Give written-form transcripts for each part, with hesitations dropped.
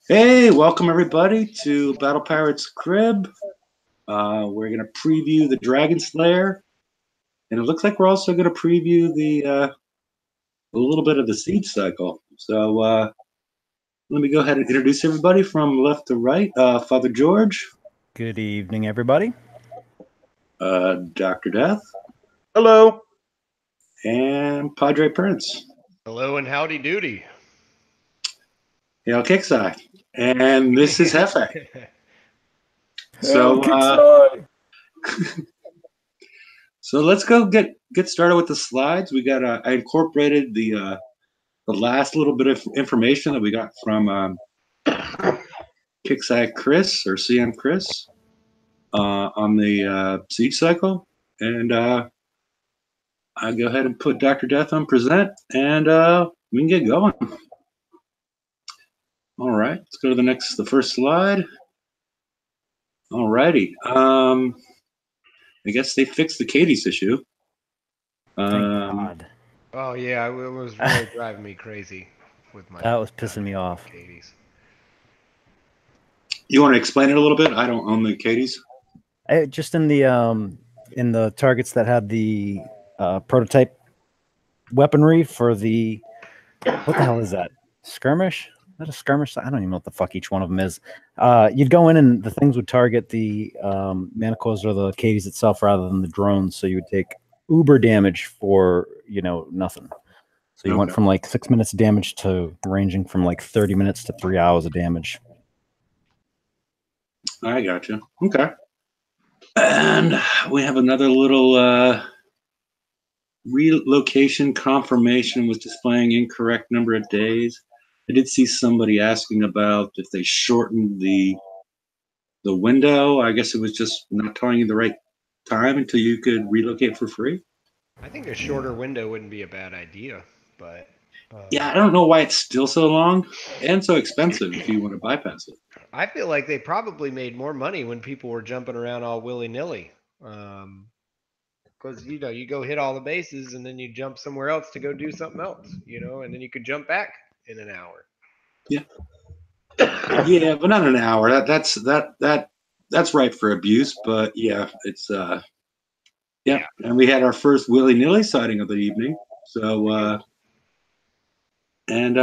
Hey, welcome everybody to Battle Pirates Crib. We're going to preview the Dragonslayer, and it looks like we're also going to preview a little bit of the Siege cycle. So let me go ahead and introduce everybody from left to right. Father George, Good evening, everybody. Dr. Death, Hello. and Padre Prince. Hello and howdy doody. Hail Kixeye. And this is Hefe. So, so let's go get started with the slides. We got I incorporated the last little bit of information that we got from Kixeye Chris or CM Chris on the Siege cycle, and I go ahead and put Dr. Death on present, and we can get going. All right, let's go to the first slide. All righty. I guess they fixed the Katie's issue. Thank God. Oh yeah, it was really driving me crazy with my. That was pissing me off. Katie's. You want to explain it a little bit? I don't own the Katie's. Just in the targets that had the prototype weaponry for the what the hell is that? Skirmish? Is that a skirmish? I don't even know what the fuck each one of them is. You'd go in and the things would target the manacles or the Katie's itself rather than the drones, so you would take uber damage for nothing. So you went from like 6 minutes of damage to ranging from like 30 minutes to 3 hours of damage. I got you. Okay. And we have another little relocation confirmation was displaying incorrect number of days. I did see somebody asking about if they shortened the window. I guess it was just not telling you the right time until you could relocate for free. I think a shorter window wouldn't be a bad idea, but yeah, I don't know why it's still so long and so expensive if you want to bypass it. I feel like they probably made more money when people were jumping around all willy-nilly. Because you go hit all the bases and then you jump somewhere else to go do something else, and then you could jump back in an hour. Yeah. Yeah, but not an hour. That's ripe for abuse. But yeah, it's yeah. And we had our first willy-nilly sighting of the evening. So and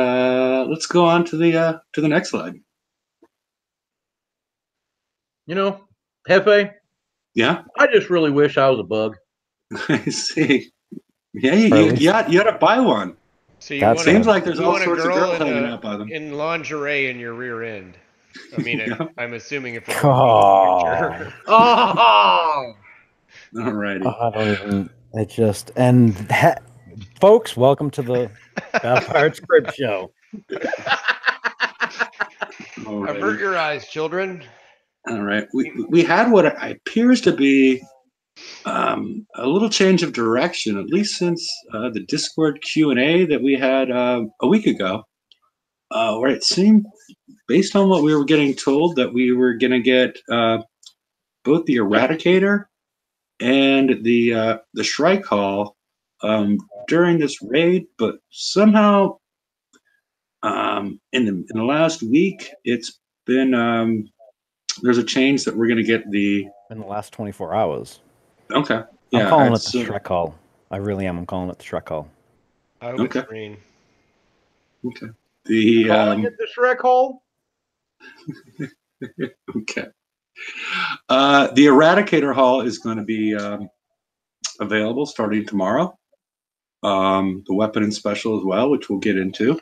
let's go on to the next slide. Hefe. Yeah. I just really wish I was a bug. I see. Yeah, you had to buy one. So that seems like there's all sorts of girls hanging out by them. In lingerie in your rear end. I mean, yeah. I'm assuming if it's oh, all righty. I don't even. It just folks, welcome to the Battle Pirates Crib Show. Avert your eyes, children. All right, we had what appears to be a little change of direction, at least since the Discord Q&A that we had a week ago, where it seemed, based on what we were getting told, that we were going to get both the Eradicator and the Shrike Hall during this raid, but somehow in the last week, it's been there's a change that we're going to get in the last 24 hours. Okay. Yeah, I'm calling it the Shrek Hall. I really am. I'm calling it the Shrek Hall. I hope it's green. Okay. Calling it the Shrek Hall? Okay. The Eradicator Hall is going to be available starting tomorrow. The weapon and special as well, which we'll get into.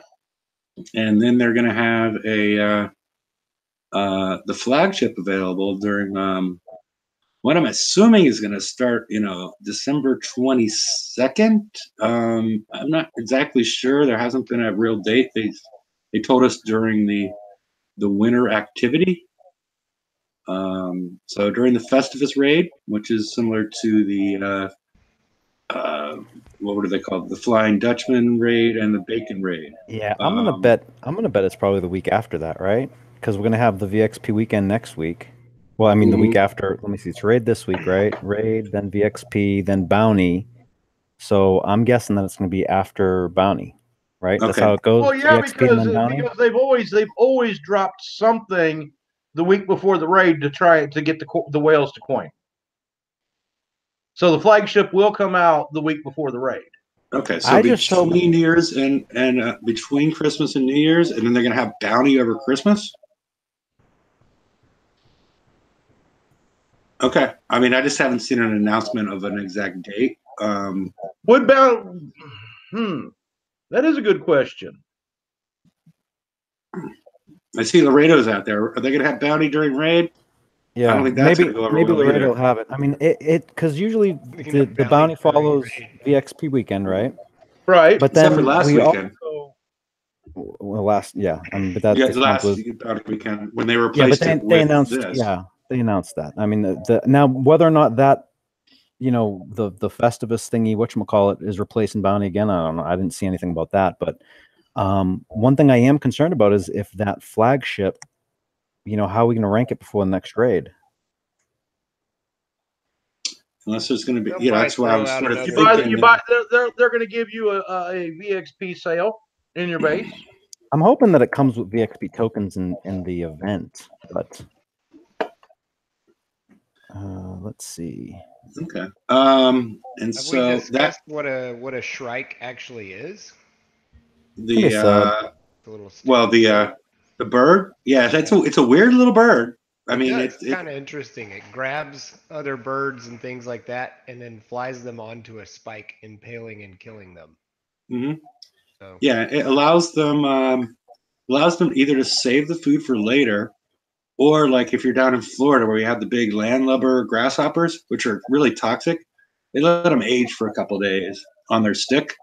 And then they're going to have the flagship available during what I'm assuming is going to start, December 22nd. I'm not exactly sure. There hasn't been a real date. They told us during the winter activity. So during the Festivus raid, which is similar to the what were they called? The Flying Dutchman raid and the Bacon raid. Yeah, I'm gonna bet it's probably the week after that, right? Because we're gonna have the VXP weekend next week. Well, I mean, the week after, let me see, it's raid this week, right? Raid, then VXP, then Bounty. So I'm guessing that it's going to be after Bounty. right? That's Okay. how it goes. Well, yeah, VXP and then bounty. because they've always dropped something the week before the raid to try to get the whales to coin. So the flagship will come out the week before the raid. Okay, so I just hope- between New Year's and between Christmas and New Year's, and then they're gonna have bounty over Christmas. Okay, I mean, I just haven't seen an announcement of an exact date. Would bound? That is a good question. I see Laredo's out there. Are they gonna have bounty during raid? Yeah, I don't think that's maybe gonna go over maybe well Laredo either. will have it. I mean, it because usually We can the have bounty bounty during follows raid. VXP weekend, right? Right. But Except then for last we weekend. also well, but that Yeah, this month last was bounty weekend when they yeah, but replaced it they with announced this. they announced that. I mean, now whether or not that the Festivus thingy whatchamacallit is replacing bounty again, I don't know. I didn't see anything about that, but one thing I am concerned about is if that flagship, how are we going to rank it before the next raid? Unless there's going to be, They'll that's why I probably was throw sort out of another- thinking. They're going to give you a VXP sale in your base. I'm hoping that it comes with VXP tokens in the event, but let's see. Okay. And Have so we that discussed what a shrike actually is? Maybe a sub. It's a little well the bird, yeah, it's a weird little bird. I mean, it's it's kind of interesting. It grabs other birds and things like that, and then flies them onto a spike, impaling and killing them. Mhm. So Yeah, it allows them either to save the food for later, or like if you're down in Florida where you have the big landlubber grasshoppers, which are really toxic, they let them age for a couple days on their stick,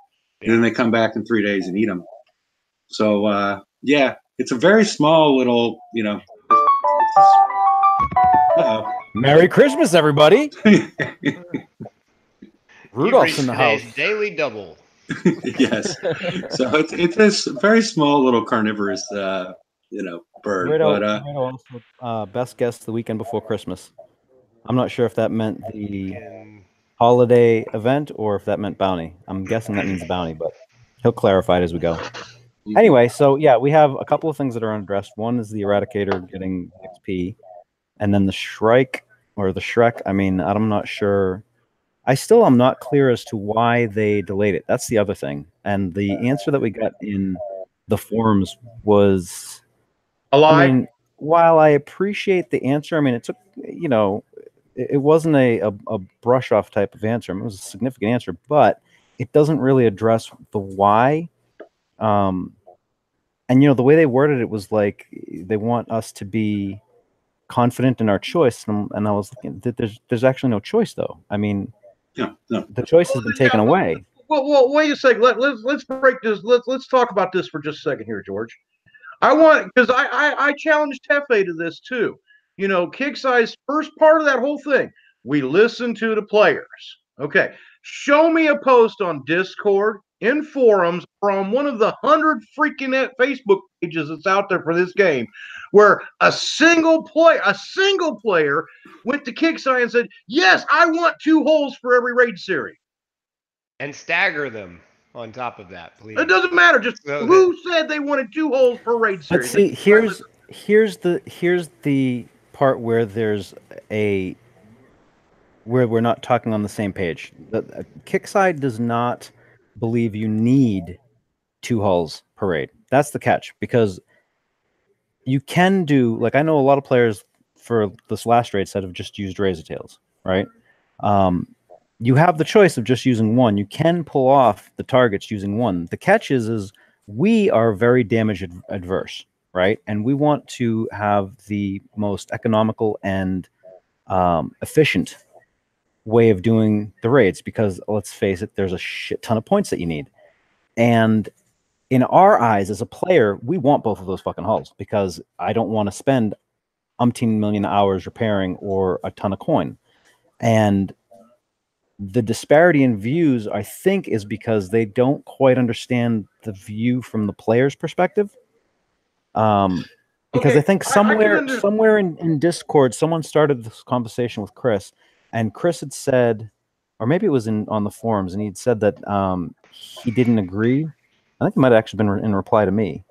and then they come back in 3 days and eat them. So yeah, it's a very small little, Uh-oh. Merry Christmas, everybody! Rudolph's You've in the reached house. today's daily double. Yes. So it's this very small little carnivorous, bird. Rado But also best guess the weekend before Christmas. I'm not sure if that meant the And holiday event or if that meant bounty. I'm guessing that means bounty, but he'll clarify it as we go. Anyway, so yeah, we have a couple of things that are unaddressed. One is the Eradicator getting XP, and then the Shrike or the Shrek. I mean, I'm not sure. I still am not clear as to why they delayed it. That's the other thing. And the answer that we got in the forums was A lie. I mean, while I appreciate the answer, I mean, it took, it wasn't a brush off type of answer. I mean, it was a significant answer, but it doesn't really address the why. And the way they worded it was like they want us to be confident in our choice, and I was looking that there's actually no choice though. I mean, no. the choice has been taken away. Well, wait a second. Let's break this. Let's talk about this for just a second here, George. Because I challenged Tefe to this too. Kixeye's first part of that whole thing, we listen to the players. Okay, show me a post on Discord, in forums, or on one of the 100 freaking Facebook pages that's out there for this game, where a single player went to Kixeye and said, "Yes, I want 2 holes for every raid series." stagger them on top of that, please. It doesn't matter. Just So who said they wanted 2 holes per raid But series. see, here's the part where where we're not talking on the same page. The Kickside does not believe you need 2 hulls per raid. That's the catch, because you can do, like, I know a lot of players for this last raid set have just used Razor Tails, right? You have the choice of just using one. You can pull off the targets using one. The catch is we are very damage adverse, right? And we want to have the most economical and efficient way of doing the raids, because let's face it, there's a shit ton of points that you need. And in our eyes as a player, we want both of those fucking hulls, because I don't want to spend umpteen million hours repairing or a ton of coin. And the disparity in views, I think, is because they don't quite understand the view from the player's perspective. Because Okay, I think somewhere in Discord, someone started this conversation with Chris, and Chris had said, or maybe it was on the forums, and he'd said that he didn't agree. I think it might have actually been in reply to me.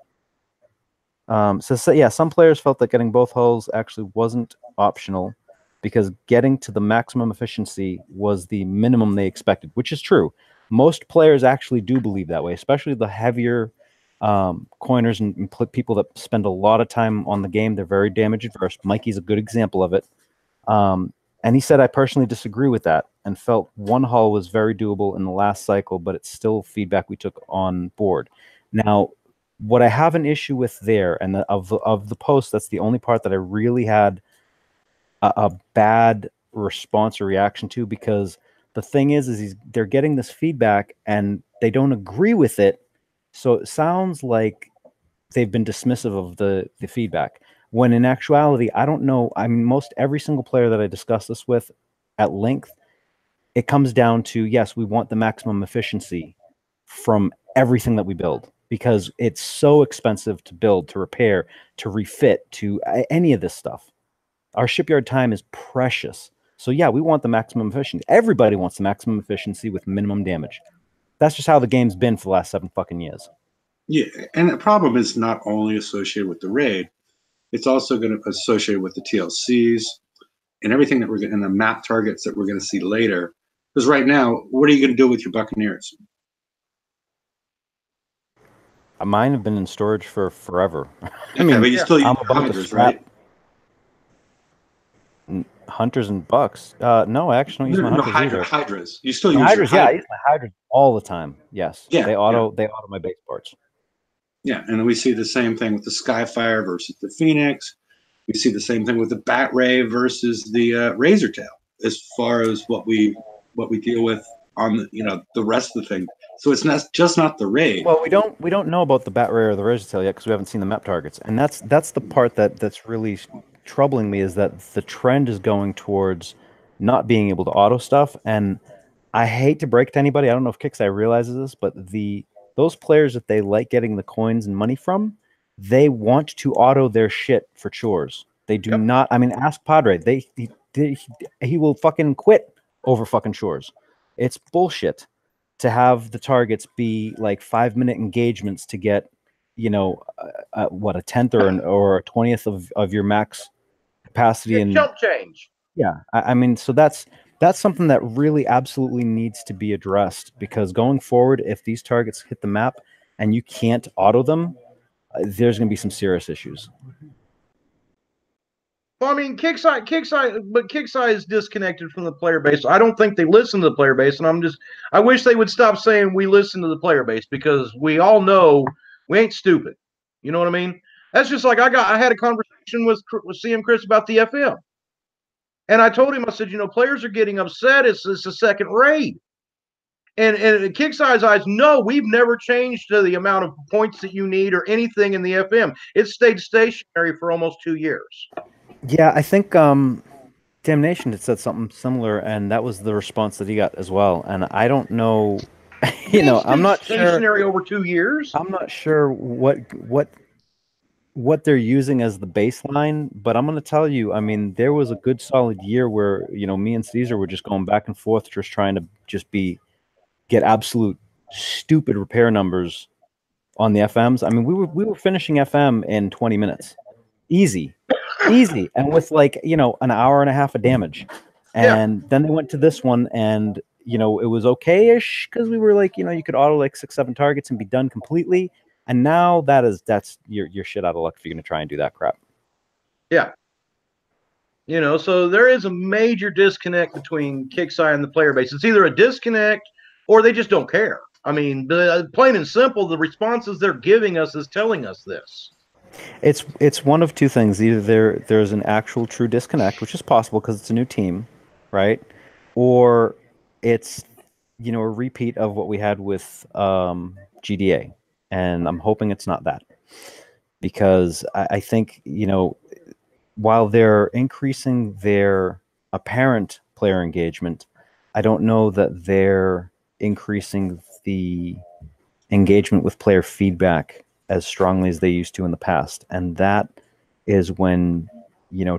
So yeah, some players felt that getting both hulls actually wasn't optional because getting to the maximum efficiency was the minimum they expected, which is true. Most players actually do believe that way, especially the heavier coiners and people that spend a lot of time on the game. They're very damage adverse. Mikey's a good example of it. And he said, I personally disagree with that and felt one hull was very doable in the last cycle, but it's still feedback we took on board. Now, what I have an issue with there, and of the post, that's the only part that I really had a bad response or reaction to, because the thing is they're getting this feedback and they don't agree with it. So it sounds like they've been dismissive of the feedback, when in actuality, I don't know. I mean, most every single player that I discuss this with at length, it comes down to, yes, we want the maximum efficiency from everything that we build, because it's so expensive to build, to repair, to refit, to any of this stuff. Our shipyard time is precious. So yeah, we want the maximum efficiency. Everybody wants the maximum efficiency with minimum damage. That's just how the game's been for the last 7 fucking years. Yeah, and the problem is not only associated with the raid, it's also going to associate with the TLCs and everything that we're going, and the map targets that we're going to see later. Because right now, what are you going to do with your Buccaneers? Mine have been in storage for forever. I mean, but you still use I'm about to Hunters, scrap right? Hunters and Bucks. No, I actually don't use my Hunters either. Hydras. You still use Hydras, your yeah, I Hydras. use my Hydras all the time. Yes. Yeah, They auto my base parts. Yeah, and then we see the same thing with the Skyfire versus the Phoenix. We see the same thing with the Bat Ray versus the Razor Tail, as far as what we deal with on the rest of the thing. So it's not the raid. Well, we don't know about the Bat Ray or the Razor Tail yet because we haven't seen the map targets, and that's the part that's really troubling me, is that the trend is going towards not being able to auto stuff. And I hate to break to anybody, I don't know if Kixeye realizes this, but those players that they like getting the coins and money from, they want to auto their shit for chores. They do not. I mean, ask Padre. He will fucking quit over fucking chores. It's bullshit to have the targets be like 5-minute engagements to get, what, a 10th or a 20th of your max capacity and jump change. Yeah, I mean, so that's something that really absolutely needs to be addressed, because going forward, if these targets hit the map and you can't auto them, there's going to be some serious issues. Well, I mean, Kixeye is disconnected from the player base. I don't think they listen to the player base, and I wish they would stop saying we listen to the player base, because we all know we ain't stupid. You know what I mean? That's just like I had a conversation with CM Chris about the FM. And I told him, I said, players are getting upset. It's a second raid. And Kixeye's eyes, no, we've never changed the amount of points that you need or anything in the FM. It's stayed stationary for almost 2 years. Yeah, I think Damnation had said something similar, and that was the response that he got as well. And I don't know, I'm not sure. Stationary over 2 years? I'm not sure what they're using as the baseline, but I'm going to tell you, I mean, there was a good solid year where, me and Caesar were just going back and forth, just trying to get absolute stupid repair numbers on the FMs. I mean, we were finishing FM in 20 minutes. Easy. And with an hour and a half of damage. And then they went to this one, and, it was okay-ish, because we were you could auto 6-7 targets and be done completely. And now that's your shit out of luck if you're going to try and do that crap. Yeah. So there is a major disconnect between Kixeye and the player base. It's either a disconnect or they just don't care. I mean, plain and simple, the responses they're giving us is telling us this. It's one of two things. Either there's an actual true disconnect, which is possible because it's a new team, right? Or it's, a repeat of what we had with GDA. And I'm hoping it's not that, because I think, while they're increasing their apparent player engagement, I don't know that they're increasing the engagement with player feedback as strongly as they used to in the past. And that is when,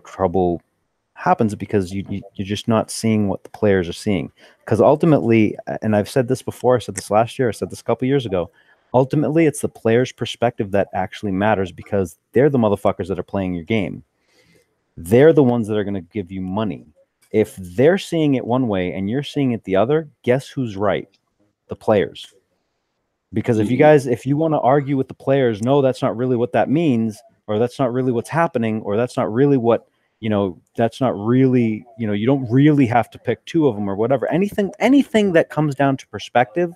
trouble happens, because you're just not seeing what the players are seeing. Because ultimately, and I've said this before, I said this last year, I said this a couple years ago, ultimately it's the player's perspective that actually matters, because they're the motherfuckers that are playing your game. They're the ones that are going to give you money. If they're seeing it one way and you're seeing it the other, guess who's right? The players. Because if you want to argue with the players, no, that's not really what that means, or that's not really what's happening, or that's not really what, that's not really, you don't really have to pick two of them or whatever. Anything that comes down to perspective,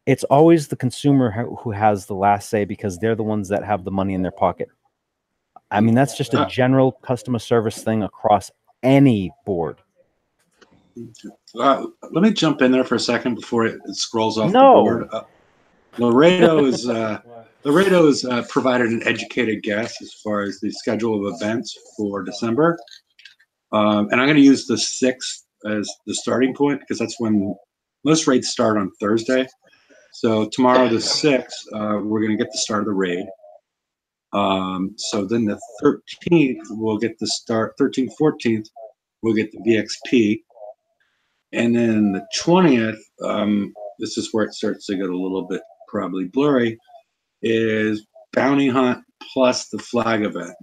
it's always the consumer who has the last say, because they're the ones that have the money in their pocket. I mean, that's just a general customer service thing across any board. Let me jump in there for a second before it scrolls off the board. Laredo has provided an educated guess as far as the schedule of events for December. And I'm going to use the 6th as the starting point, because that's when most raids start on Thursday. So tomorrow, the 6th, we're going to get the start of the raid. So then the 13th, we'll get the start. 13th, 14th, we'll get the VXP. And then the 20th, this is where it starts to get a little bit probably blurry, is Bounty Hunt plus the flag event,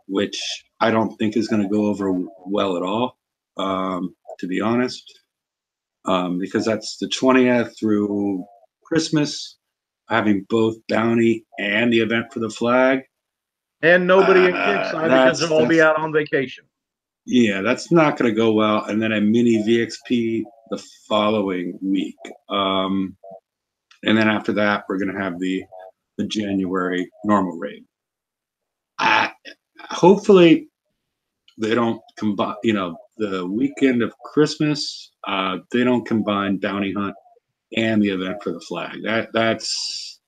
which I don't think is going to go over well at all, to be honest, because that's the 20th through Christmas, having both Bounty and the event for the flag. And nobody in Kickside, because they'll all be out on vacation. Yeah, that's not going to go well. And then a mini VXP the following week. And then after that, we're going to have the January normal raid. Hopefully, they don't combine, the weekend of Christmas, they don't combine Bounty Hunt and the event for the flag. That's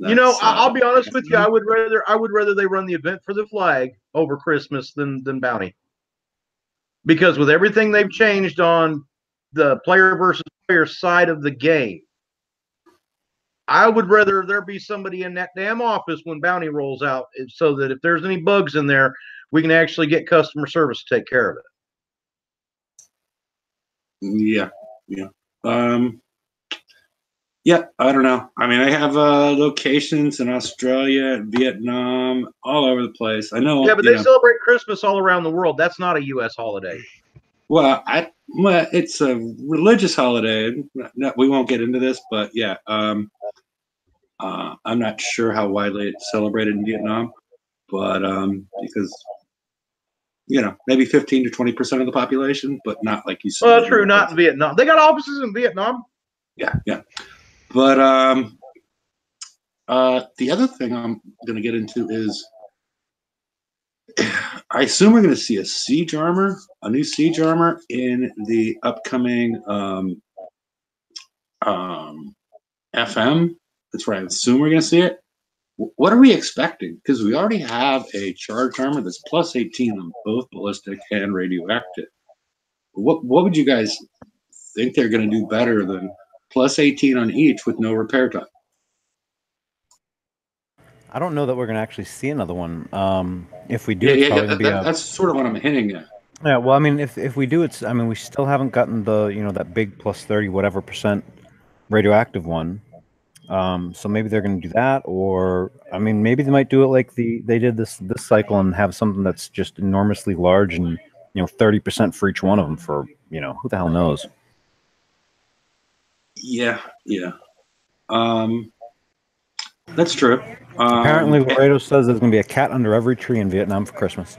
I'll be honest with you. I would rather they run the event for the flag over Christmas than Bounty. Because with everything they've changed on the player versus player side of the game, I would rather there be somebody in that damn office when Bounty rolls out, so that if there's any bugs in there, we can actually get customer service to take care of it. Yeah. Yeah, I don't know. I mean, I have locations in Australia, Vietnam, all over the place. I know. Yeah, but they celebrate Christmas all around the world. That's not a U.S. holiday. Well, it's a religious holiday. No, we won't get into this, but yeah, I'm not sure how widely it's celebrated in Vietnam, but because maybe 15 to 20% of the population, but not like you said. Well, true, not in Vietnam. They got offices in Vietnam. Yeah. But the other thing I'm going to get into is, I assume we're going to see a siege armor, a new siege armor in the upcoming FM. That's where I assume we're going to see it. What are we expecting? Because we already have a charged armor that's plus 18 on both ballistic and radioactive. What would you guys think they're going to do better than plus 18 on each with no repair time? I don't know that we're going to actually see another one. If we do, it's probably going to be that's sort of what I'm hinting at. Yeah, well, I mean, if we do, we still haven't gotten the, that big plus 30 whatever % radioactive one. So maybe they're going to do that, or maybe they might do it like they did this cycle and have something that's just enormously large and 30% for each one of them for who the hell knows. Yeah. That's true. Apparently, Laredo says there's going to be a cat under every tree in Vietnam for Christmas.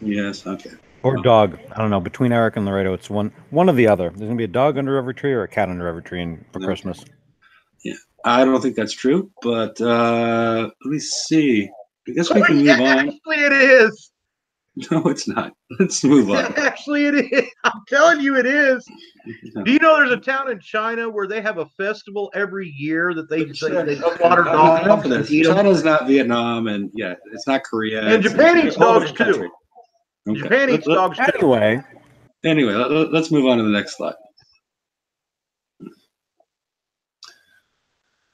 Yes. Okay. Or dog. I don't know. Between Eric and Laredo, it's one or the other. There's going to be a dog under every tree or a cat under every tree for Christmas. Yeah, I don't think that's true, but let me see. I guess we can move on. Actually, it is. No, it's not. Let's move on. Actually, it is. I'm telling you, it is. Do you know there's a town in China where they have a festival every year that they slaughter dogs and eat them? China's not Vietnam, and it's not Korea. And Japan eats dogs too. Okay. Japan eats dogs too. Anyway, let's move on to the next slide.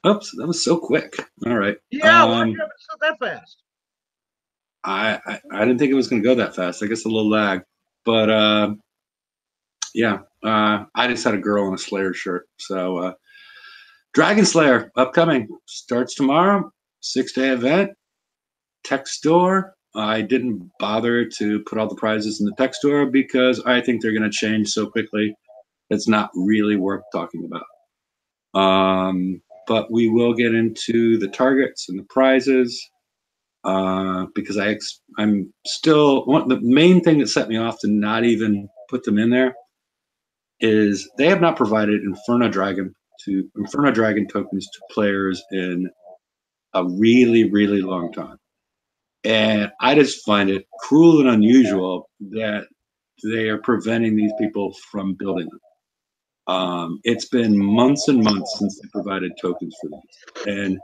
Oops, that was so quick. All right. Yeah, why did you have it so that fast? I didn't think it was going to go that fast. I guess a little lag, but I just had a girl in a Slayer shirt, so Dragonslayer upcoming starts tomorrow. 6-day event. Tech store. I didn't bother to put all the prizes in the tech store because I think they're going to change so quickly. It's not really worth talking about. But we will get into the targets and the prizes because I'm still the main thing that set me off to not even put them in there is they have not provided Inferno Dragon tokens to players in a really, really long time. And I just find it cruel and unusual that they are preventing these people from building them. It's been months and months since they provided tokens for these. And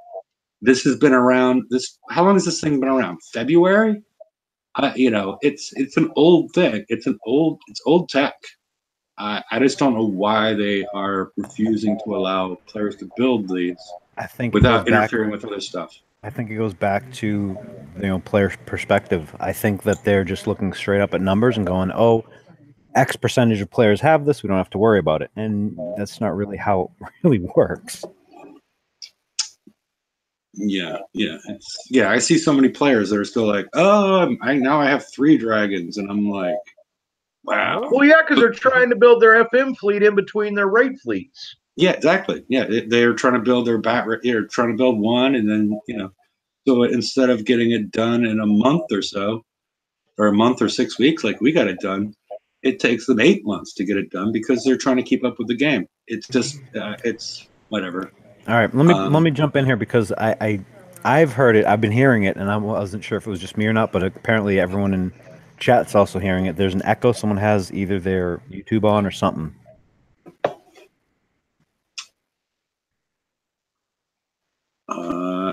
this has been around. How long has this thing been around? February? It's an old thing. It's old tech. I just don't know why they are refusing to allow players to build these without interfering with other stuff. I think it goes back to player perspective. I think that they're just looking straight up at numbers and going, "Oh, X percentage of players have this. We don't have to worry about it." And that's not really how it really works. Yeah. I see so many players that are still like, "Oh, now I have 3 dragons," and I'm like, "Wow." Well, yeah, because they're trying to build their FM fleet in between their raid fleets. Yeah, exactly. Yeah, they're trying to build their they're trying to build one, and then so instead of getting it done in a month or so, or a month or 6 weeks, like we got it done, it takes them 8 months to get it done because they're trying to keep up with the game. It's just it's whatever. All right, let me jump in here because I've heard it. I've been hearing it, and I wasn't sure if it was just me or not, but apparently everyone in chat's also hearing it. There's an echo. Someone has either their YouTube on or something.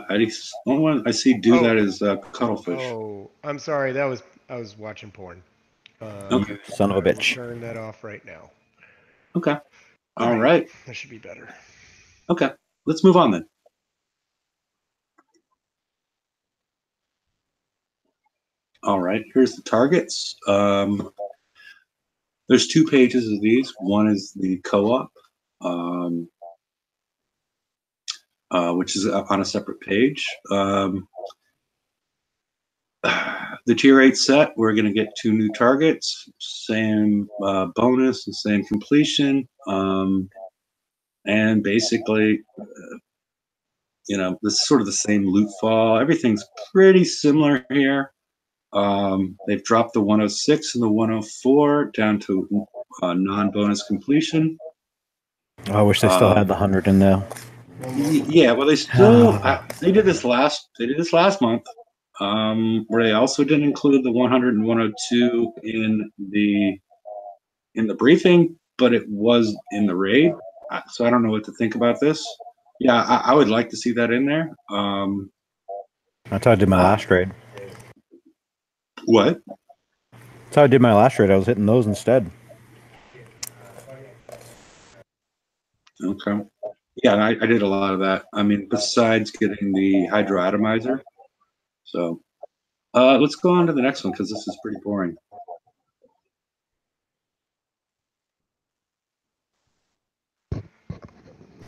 I see do that is cuttlefish. Oh, I'm sorry. I was watching porn. Okay. Son of a bitch. Turn that off right now. Okay. All right. That should be better. Okay. Let's move on then. All right. Here's the targets. There's 2 pages of these. One is the co-op, which is on a separate page. The tier 8 set, we're going to get 2 new targets, same bonus and same completion. And basically, this is sort of the same loot fall. Everything's pretty similar here. They've dropped the 106 and the 104 down to non-bonus completion. I wish they still had the 100 in there. Yeah, well, they still they did this last month, where they also didn't include the 100 and 102 in the briefing, but it was in the raid. So I don't know what to think about this. Yeah, I would like to see that in there. That's how I did my last raid. What? That's how I did my last raid. I was hitting those instead. Okay. Yeah, I did a lot of that. I mean, besides getting the hydroatomizer. So let's go on to the next one because this is pretty boring.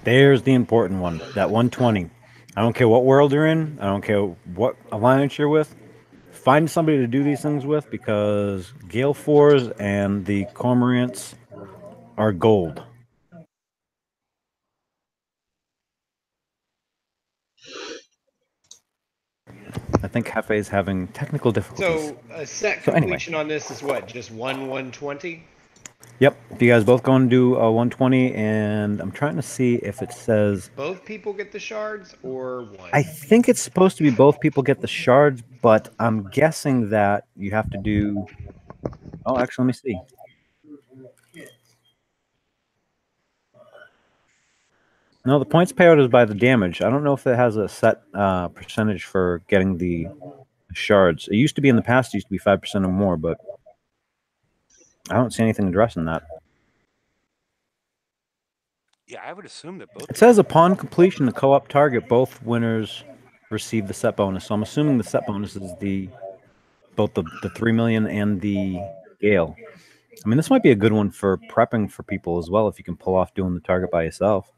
There's the important one, that 120. I don't care what world you're in. I don't care what alliance you're with. Find somebody to do these things with because Gale 4s and the Cormorants are gold. I think Hefe is having technical difficulties. So a set completion on this is what? Just 120? Yep. If you guys both go and do a 120, and I'm trying to see if it says both people get the shards or one. I think it's supposed to be both people get the shards, but I'm guessing that you have to do. Oh, actually, let me see. No, the points payout is by the damage. I don't know if it has a set percentage for getting the shards. It used to be in the past. It used to be 5% or more, but I don't see anything addressing that. Yeah, I would assume that both. It says upon completion the co-op target, both winners receive the set bonus. So I'm assuming the set bonus is both the 3 million and the Gale. I mean, this might be a good one for prepping for people as well if you can pull off doing the target by yourself.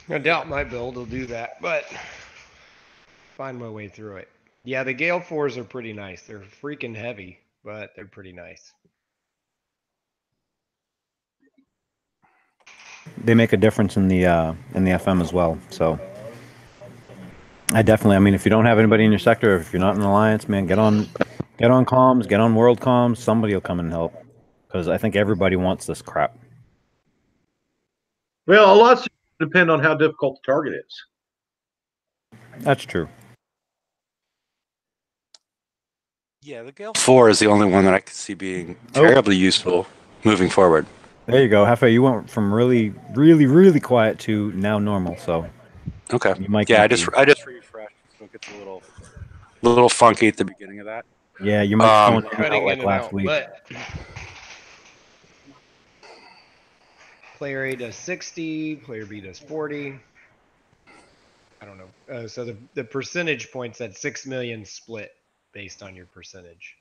I doubt my build will do that, but find my way through it. Yeah, the Gale 4s are pretty nice. They're freaking heavy, but they're pretty nice. They make a difference in the FM as well. So I mean, if you don't have anybody in your sector, if you're not in an alliance, man, get on comms, get on world comms. Somebody will come and help, because I think everybody wants this crap. Well, a lot's depend on how difficult the target is. That's true. Yeah, the Gale 4 is the only one that I could see being terribly useful moving forward. There you go, Hefe. You went from really, really, really quiet to now normal. So Okay. you might. Yeah, I just refreshed, so it gets a little funky at the beginning of that. Yeah, you might phone in Cutting out like in and last out, week. but player A does 60, player B does 40. I don't know. So the percentage points at 6 million split based on your percentage.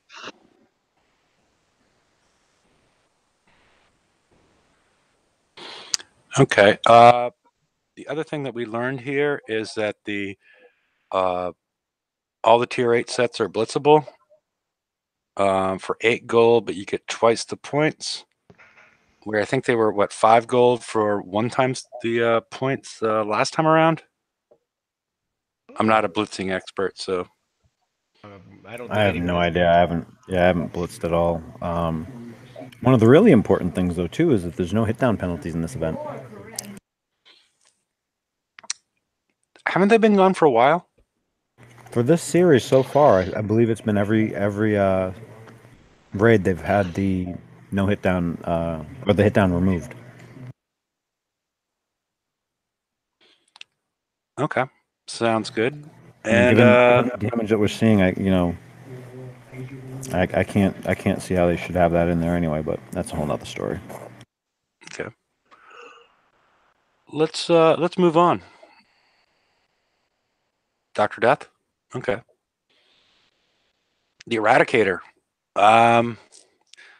Okay. The other thing that we learned here is that all the tier 8 sets are blitzable for 8 gold, but you get twice the points. Where I think they were 5 gold for 1 times the points last time around. I'm not a blitzing expert, so I have no idea. I haven't blitzed at all. One of the really important things, though, too, is that there's no hit down penalties in this event. Haven't they been gone for a while? For this series so far, I believe it's been every raid they've had the no hit down or the hit down removed. Okay, sounds good. And And given the damage that we're seeing, I can't see how they should have that in there anyway. But that's a whole nother story. okay, let's move on. Dr. Death. Okay. The Eradicator.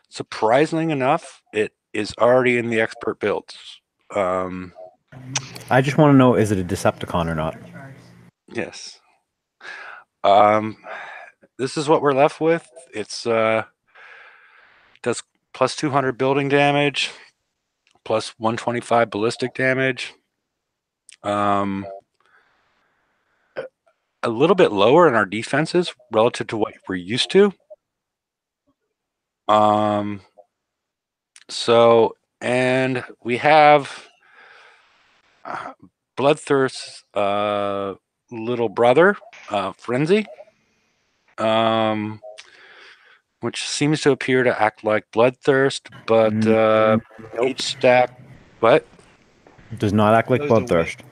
Surprisingly enough, it is already in the expert builds. I just want to know, is it a Decepticon or not? Yes. This is what we're left with. It's does plus 200 building damage, plus 125 ballistic damage. A little bit lower in our defenses relative to what we're used to. So, and we have Bloodthirst's little brother, Frenzy, which seems to appear to act like Bloodthirst, but each stack, what? It does not act like Goes Bloodthirst.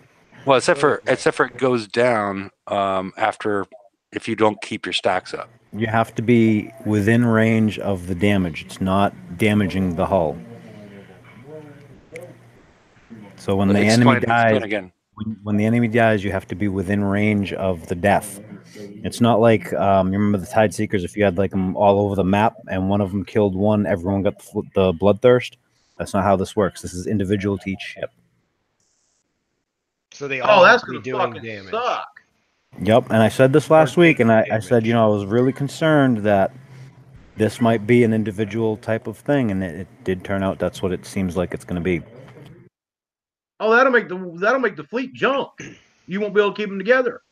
Well, except for it goes down after if you don't keep your stacks up. You have to be within range of the damage. It's not damaging the hull. So when the enemy dies, when the enemy dies, you have to be within range of the death. It's not like you remember the Tide Seekers. If you had like them all over the map and one of them killed one, everyone got the bloodthirst. That's not how this works. This is individual to each ship. So they all that's have to be gonna doing fucking damage. suck. Yep, and I said this last week, and I damage. said, I was really concerned that this might be an individual type of thing, and it did turn out that's what it seems like it's going to be. Oh, that'll make the fleet jump. You won't be able to keep them together.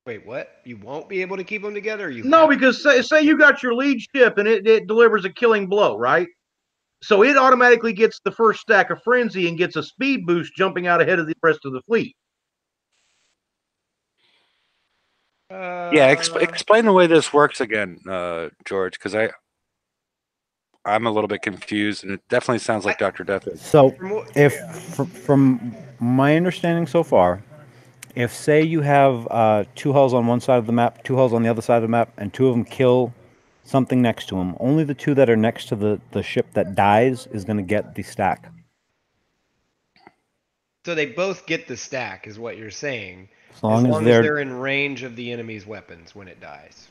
Wait, what? You won't be able to keep them together? Or No, because say you got your lead ship and it delivers a killing blow, right? So it automatically gets the first stack of Frenzy and gets a speed boost jumping out ahead of the rest of the fleet. Yeah, explain the way this works again, George, because I'm a little bit confused, and it definitely sounds like Dr. Death is. So, from my understanding so far, if say you have 2 hulls on one side of the map, 2 hulls on the other side of the map, and 2 of them kill something next to them, only the 2 that are next to the ship that dies is going to get the stack. So they both get the stack, is what you're saying. As long as they're in range of the enemy's weapons when it dies.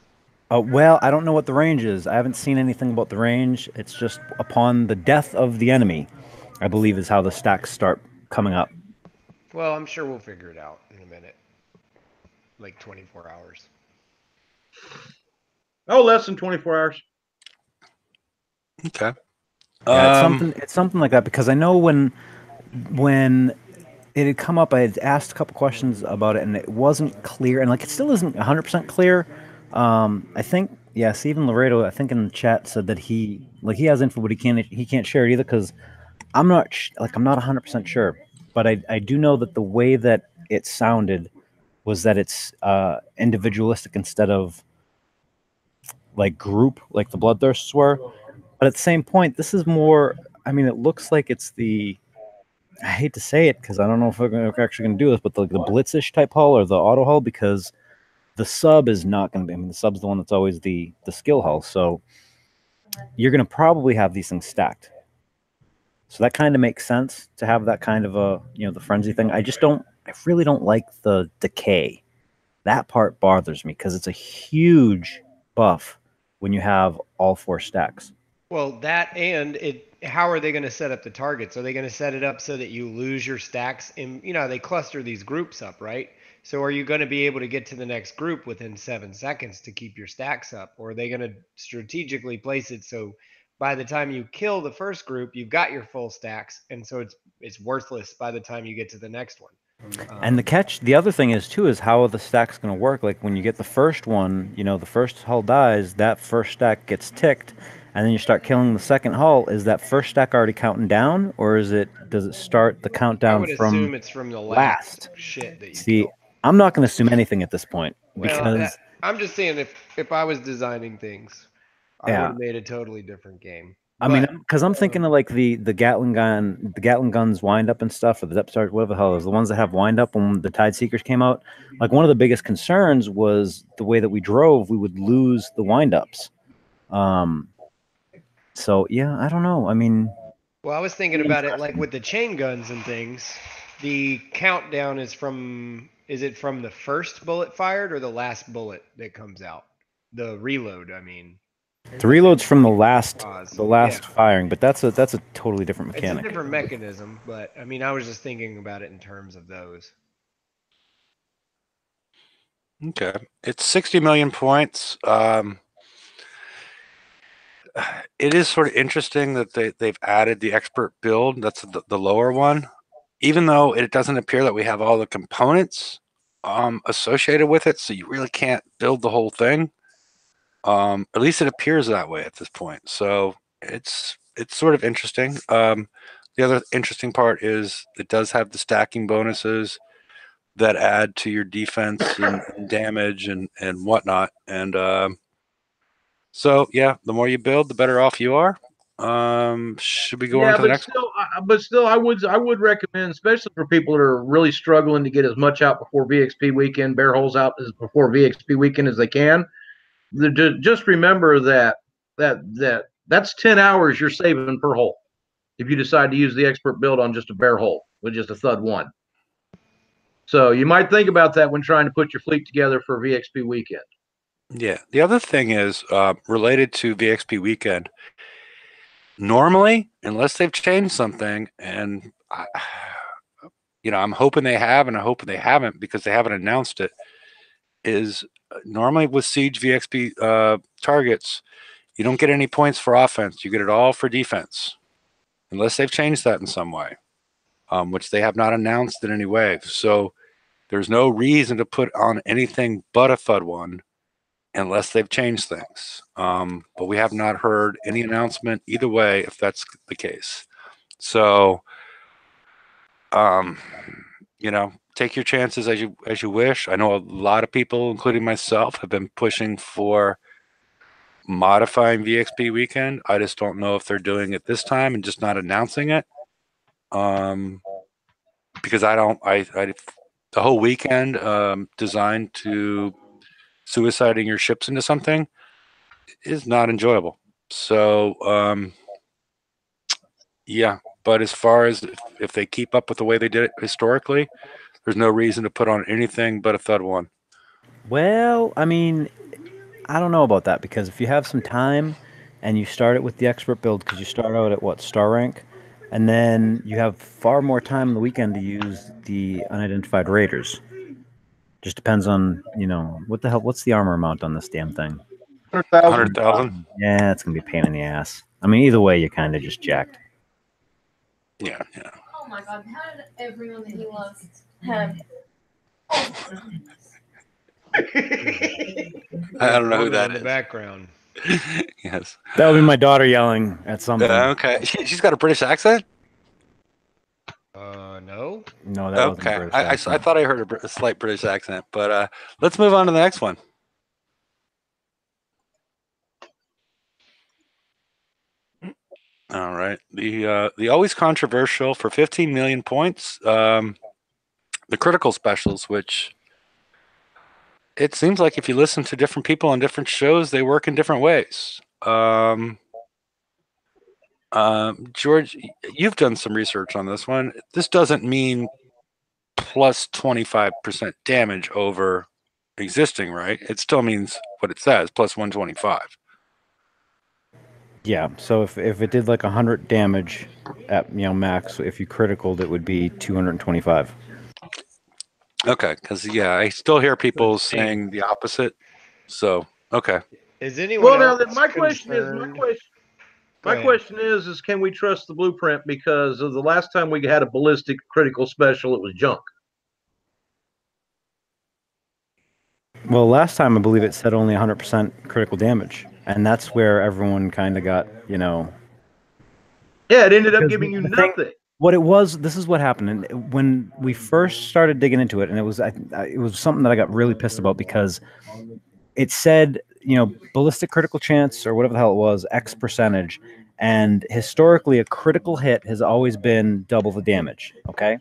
Well, I don't know what the range is. I haven't seen anything about the range. It's just upon the death of the enemy, I believe is how the stacks start coming up. Well, I'm sure we'll figure it out in a minute. Like 24 hours. Oh, less than 24 hours. Okay. Yeah, it's something like that because I know when it had come up, I had asked a couple questions about it, and it wasn't clear, and like it still isn't 100% clear. I think Stephen Laredo, I think in the chat said that he has info, but he can't share it either because I'm not 100% sure, but I do know that the way that it sounded was that it's individualistic instead of like group, like the Bloodthirsts were. But at the same point, this is more. I mean, it looks like it's the. I hate to say it because I don't know if we're actually going to do this, but the Blitzish type hull or the auto hull, because the sub is not going to be. I mean, the sub's the one that's always the skill hull, so you're going to probably have these things stacked. So that kind of makes sense to have that kind of a the frenzy thing. I really don't like the decay. That part bothers me because it's a huge buff when you have all 4 stacks. Well, that and it. How are they going to set up the targets? Are they going to set it up so that you lose your stacks? And they cluster these groups up, right? So are you going to be able to get to the next group within 7 seconds to keep your stacks up, or are they going to strategically place it so by the time you kill the first group, you've got your full stacks, and so it's worthless by the time you get to the next one? And the other thing is too, is how are the stacks going to work? Like when you get the first one, the first hull dies, that first stack gets ticked, and then you start killing the second hull. Is that first stack already counting down, or does it start the countdown I would assume it's from the last shit that you See, kill. I'm not going to assume anything at this point because Well, I'm just saying if I was designing things, I would have made a totally different game. I mean, because I'm thinking of like the Gatling guns wind up and stuff, or the depth charge, whatever the hell it is, the ones that have wind up when the Tide Seekers came out. Like one of the biggest concerns was the way that we drove, we would lose the wind ups. So yeah, I don't know. I mean, well, I was thinking about it like with the chain guns and things. The countdown is from it from the first bullet fired or the last bullet that comes out? The reload, I mean. the reload's from the last Yeah. firing, but that's a totally different It's mechanic. a different mechanism, but I mean, I was just thinking about it in terms of those. Okay. It's 60 million points. It is sort of interesting that they've added the expert build. That's the lower one, even though it doesn't appear that we have all the components associated with it, so you really can't build the whole thing. At least it appears that way at this point. So it's sort of interesting. The other interesting part is it does have the stacking bonuses that add to your defense and damage and whatnot. And so yeah, the more you build, the better off you are. Should we go on to the next? But still, I would recommend, especially for people that are really struggling to get as much out before VXP weekend, bear holes out as before VXP weekend as they can. Just remember that's 10 hours you're saving per hole if you decide to use the expert build on just a bare hole with just a thud 1. So you might think about that when trying to put your fleet together for VXP weekend. Yeah. The other thing is related to VXP weekend. Normally, unless they've changed something, and I'm hoping they have, and I'm hoping they haven't because they haven't announced it, is normally with Siege VXP targets, you don't get any points for offense. You get it all for defense, unless they've changed that in some way, which they have not announced in any way. So there's no reason to put on anything but a FUD 1 unless they've changed things. But we have not heard any announcement either way if that's the case. So, take your chances as you wish. I know a lot of people, including myself, have been pushing for modifying VXP weekend. I just don't know if they're doing it this time and just not announcing it. Because the whole weekend designed to suiciding your ships into something is not enjoyable. So, yeah. But as far as if they keep up with the way they did it historically, there's no reason to put on anything but a thud 1. Well, I mean, I don't know about that because if you have some time and you start it with the expert build, because you start out at what, star rank, And then you have far more time on the weekend to use the unidentified raiders. Just depends on, what the hell, what's the armor amount on this damn thing? 100,000. 100,000. Yeah, it's going to be a pain in the ass. I mean, either way, you're kind of just jacked. Yeah. Oh my god, how did everyone that he loves have? I don't know who that in the is. background. Yes. That would be my daughter yelling at something. Okay. She's got a British accent? No. No, that wasn't Okay. British I accent. thought I heard a slight British accent, but let's move on to the next one. All right. The always controversial for 15 million points, the critical specials, which it seems like if you listen to different people on different shows, they work in different ways. George, you've done some research on this one. This doesn't mean plus 25% damage over existing, right? It still means what it says, plus 125. Yeah, so if it did like 100 damage at max, if you criticaled, it would be 225. Okay, because I still hear people saying the opposite. So okay. Is anyone Well, now else my question is, can we trust the blueprint? Because of the last time we had a ballistic critical special, it was junk. Well, last time I believe it said only 100% critical damage, and that's where everyone kind of got, Yeah, it ended up Because giving you the thing- nothing. What it was, this is what happened. And when we first started digging into it, and it was something that I got really pissed about because it said, ballistic critical chance or whatever the hell it was, X percentage. And historically, a critical hit has always been double the damage. Okay.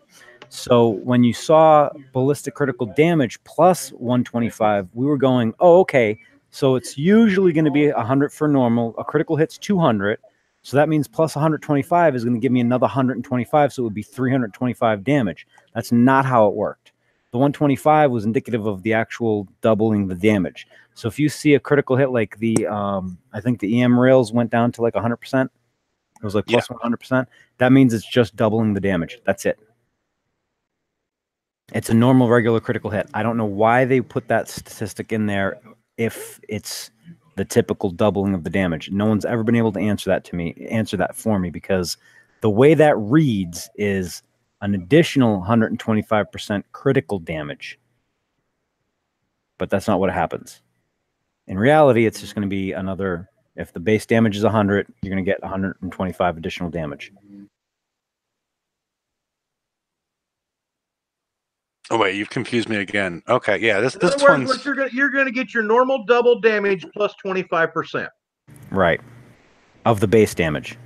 So when you saw ballistic critical damage plus 125, we were going, oh, okay. So it's usually going to be 100 for normal. A critical hit's 200. So that means plus 125 is going to give me another 125. So it would be 325 damage. That's not how it worked. The 125 was indicative of the actual doubling the damage. So if you see a critical hit like I think the EM rails went down to like 100%. It was like plus 100%. That means it's just doubling the damage. That's it. It's a normal, regular critical hit. I don't know why they put that statistic in there if it's the typical doubling of the damage. No one's ever been able to answer that for me, because the way that reads is an additional 125% critical damage. But that's not what happens. In reality, it's just going to be another, if the base damage is 100, you're going to get 125 additional damage. Oh wait, you've confused me again. Okay, yeah, this In other one's words, you're going to get your normal double damage plus 25%. Right. Of the base damage.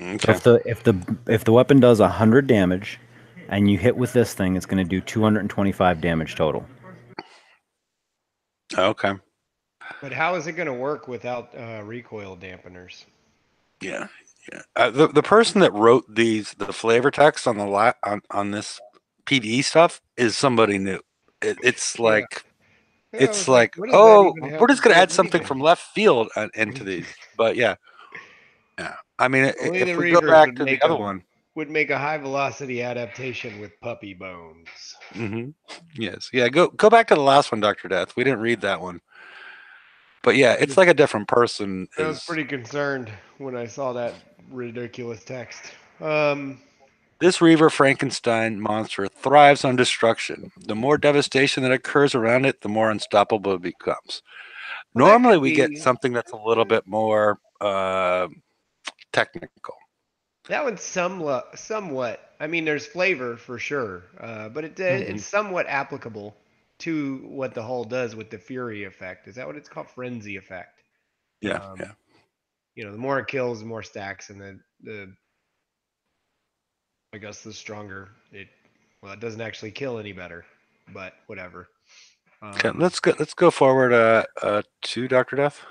okay. If the weapon does 100 damage and you hit with this thing, it's going to do 225 damage total. Okay. But how is it going to work without recoil dampeners? Yeah. The person that wrote the flavor text on the on this PvE stuff is somebody new. It's like it's like, oh, we're just gonna add something from left field into these. But yeah. I mean, if we go back to the other one, would make a high velocity adaptation with puppy bones. Mm-hmm. Yes. Yeah. Go back to the last one, Dr. Death. We didn't read that one. But yeah, it's like a different person. I was pretty concerned when I saw that ridiculous text. This Reaver Frankenstein monster thrives on destruction. The more devastation that occurs around it, the more unstoppable it becomes. Well, Normally, we get something that's a little bit more technical. That one's somewhat. I mean, there's flavor for sure, but it's somewhat applicable to what the hull does with the fury effect. Is that what it's called? Frenzy effect. Yeah, The more it kills, the more stacks, and the I guess the stronger it. Well, it doesn't actually kill any better, but whatever. Okay, let's go forward to Dr. Death.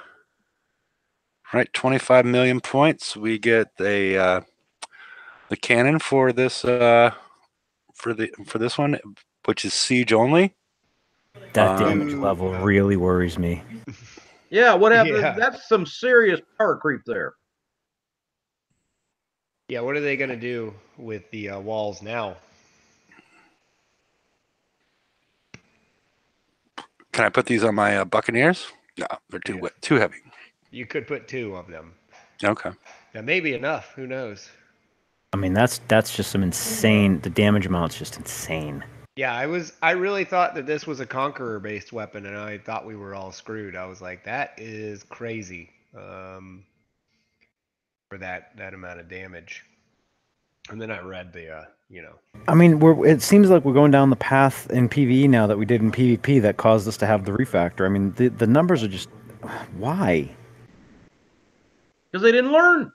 Right, 25 million points. We get the cannon for this for this one, which is siege only. That damage level really worries me. Yeah, what happened? Yeah. That's some serious power creep there. Yeah, what are they going to do with the walls now? Can I put these on my Buccaneers? No, they're too heavy. You could put 2 of them. Okay. That may be enough. Who knows? I mean, that's just some insane. The damage amount's just insane. Yeah, I really thought that this was a Conqueror-based weapon, and I thought we were all screwed. I was like, that is crazy for that amount of damage. And then I read the, I mean, it seems like we're going down the path in PvE now that we did in PvP that caused us to have the refactor. I mean, the numbers are just why? Because they didn't learn.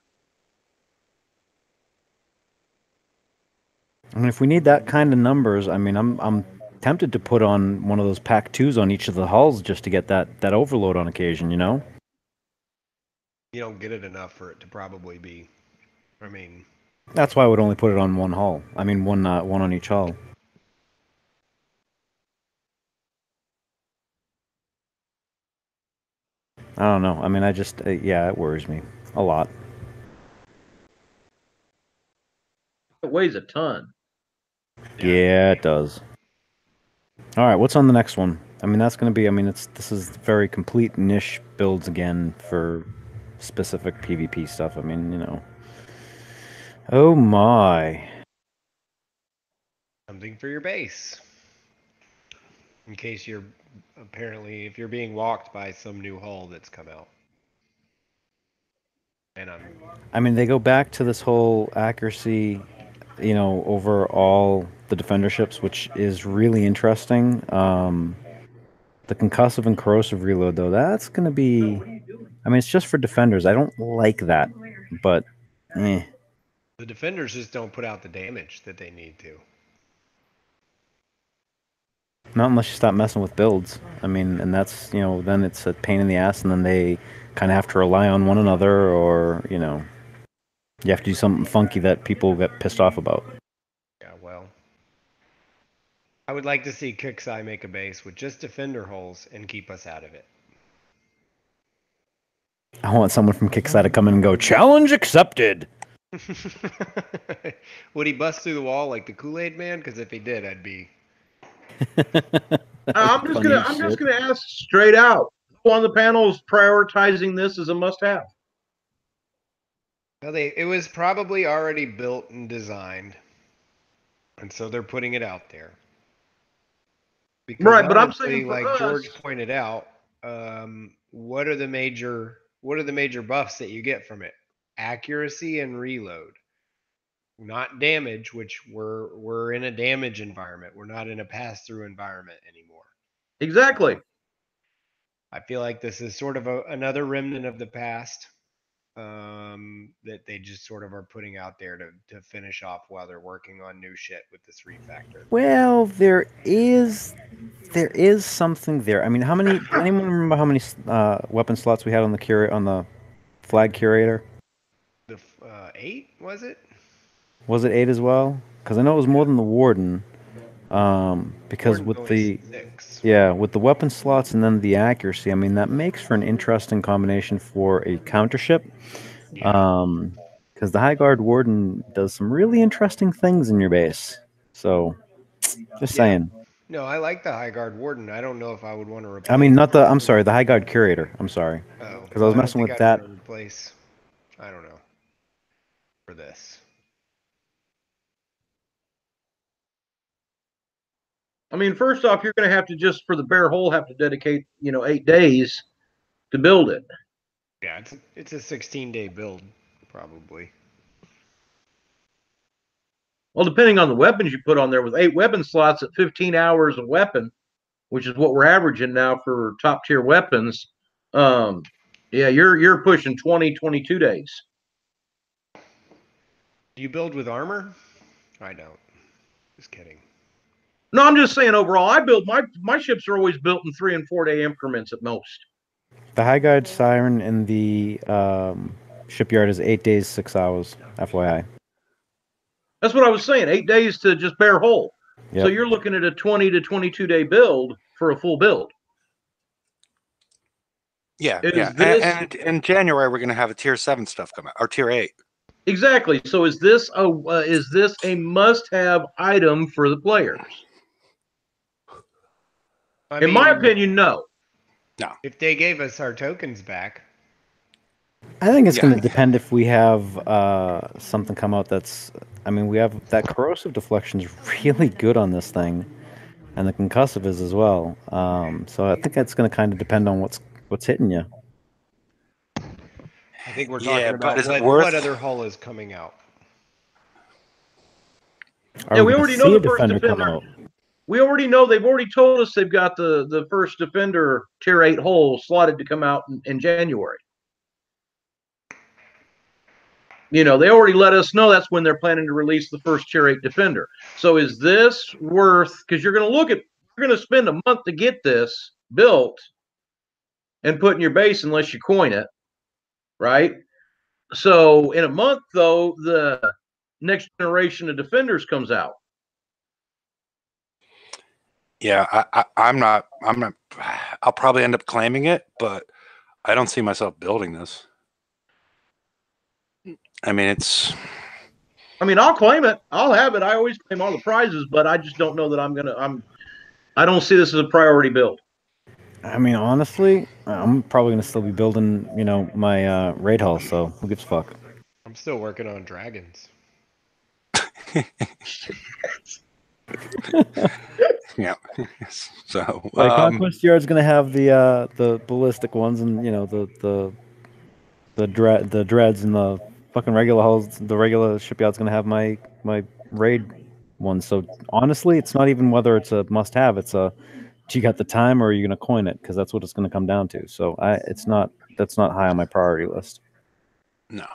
I mean, if we need that kind of numbers, I mean, I'm tempted to put on one of those pack 2s on each of the hulls just to get that overload on occasion, you know? you don't get it enough for it to probably be. I mean, That's why I would only put it on one hull. I mean, one on each hull. I don't know. I mean, I just yeah, it worries me a lot. It weighs a ton. Yeah, it does. All right, what's on the next one? I mean, that's going to be. I mean, this is very complete niche builds again for specific PvP stuff. I mean, you know. Oh my. something for your base. In case you're apparently, if you're being walked by some new hull that's come out. And I mean, they go back to this whole accuracy, you know, over all the defender ships, which is really interesting. The concussive and corrosive reload, though, that's going to be. I mean, it's just for defenders. I don't like that, but the defenders just don't put out the damage that they need to. Not unless you stop messing with builds. I mean, and that's, you know, then it's a pain in the ass, and then they kind of have to rely on one another, or, you know, you have to do something funky that people get pissed off about. Yeah, well. I would like to see Kixeye make a base with just defender holes and keep us out of it. I want someone from Kickside to come in and go, challenge accepted! Would he bust through the wall like the Kool-Aid Man? Because if he did, I'd be... I'm just gonna ask straight out. Who on the panel is prioritizing this as a must-have? Well, it was probably already built and designed, and so they're putting it out there. Because right, but I'm honestly, saying for like us, George pointed out, what are the major buffs that you get from it? Accuracy and reload, not damage, which we're in a damage environment. We're not in a pass-through environment anymore. exactly. I feel like this is sort of another remnant of the past that they just sort of are putting out there to finish off while they're working on new shit with this refactor. Well, there is something there. I mean, how many? Anyone remember how many weapon slots we had on the flag curator? The 8 was it? Was it 8 as well? Because I know it was more than the warden. Because Warden's with only the 6. with the weapon slots and then the accuracy, I mean, that makes for an interesting combination for a counter ship. Yeah. Because the High Guard Warden does some really interesting things in your base. So, just saying. No, I like the High Guard Warden. I don't know if I would want to replace. I mean, not the. I'm sorry, the High Guard Curator. I'm sorry. Oh, Because I was messing with that. Replace. I don't know. For this. I mean, first off, you're going to have to just for the bare hole have to dedicate 8 days to build it. Yeah, it's a 16-day build, probably. Well, depending on the weapons you put on there, with 8 weapon slots at 15 hours a weapon, which is what we're averaging now for top tier weapons. Yeah, you're pushing 20, 22 days. Do you build with armor? I don't. Just kidding. No, I'm just saying overall, I build my ships are always built in 3 and 4 day increments at most. The High Guard Siren in the shipyard is 8 days, 6 hours. FYI. That's what I was saying. 8 days to just bare hole. Yep. So you're looking at a 20 to 22 day build for a full build. Yeah, Is yeah. this- And in January, we're going to have a tier 7 stuff come out, or tier 8. Exactly. So is this a must-have item for the players? In my opinion, no. No. If they gave us our tokens back, I think it's Yeah. going to depend if we have something come out that's. I mean, we have that corrosive deflection is really good on this thing, and the concussive is as well. So I think that's going to kind of depend on what's hitting you. I think we're Yeah, talking but about is it what worth- other hull is coming out. Are Yeah, we we gonna already see know a the first defender come defender. out? We already know they've already told us they've got the first defender tier 8 hole slotted to come out in January. You know, they already let us know that's when they're planning to release the first tier 8 defender. So is this worth, because you're going to spend a month to get this built and put in your base unless you coin it, right? So in a month, though, the next generation of defenders comes out. Yeah, I'm not. I'll probably end up claiming it, but I don't see myself building this. I mean, I mean, I'll claim it. I'll have it. I always claim all the prizes, but I just don't know that I don't see this as a priority build. I mean, honestly, I'm probably going to still be building, my raid hull. So who gives a fuck? I'm still working on dragons. yeah. So, Like Conquest Yard's going to have the ballistic ones, and the dreads and the fucking regular hulls. The regular shipyard's going to have my raid ones. So honestly, it's not even whether it's a must-have. It's a do you got the time or are you going to coin it? Because that's what it's going to come down to. So that's not high on my priority list. no.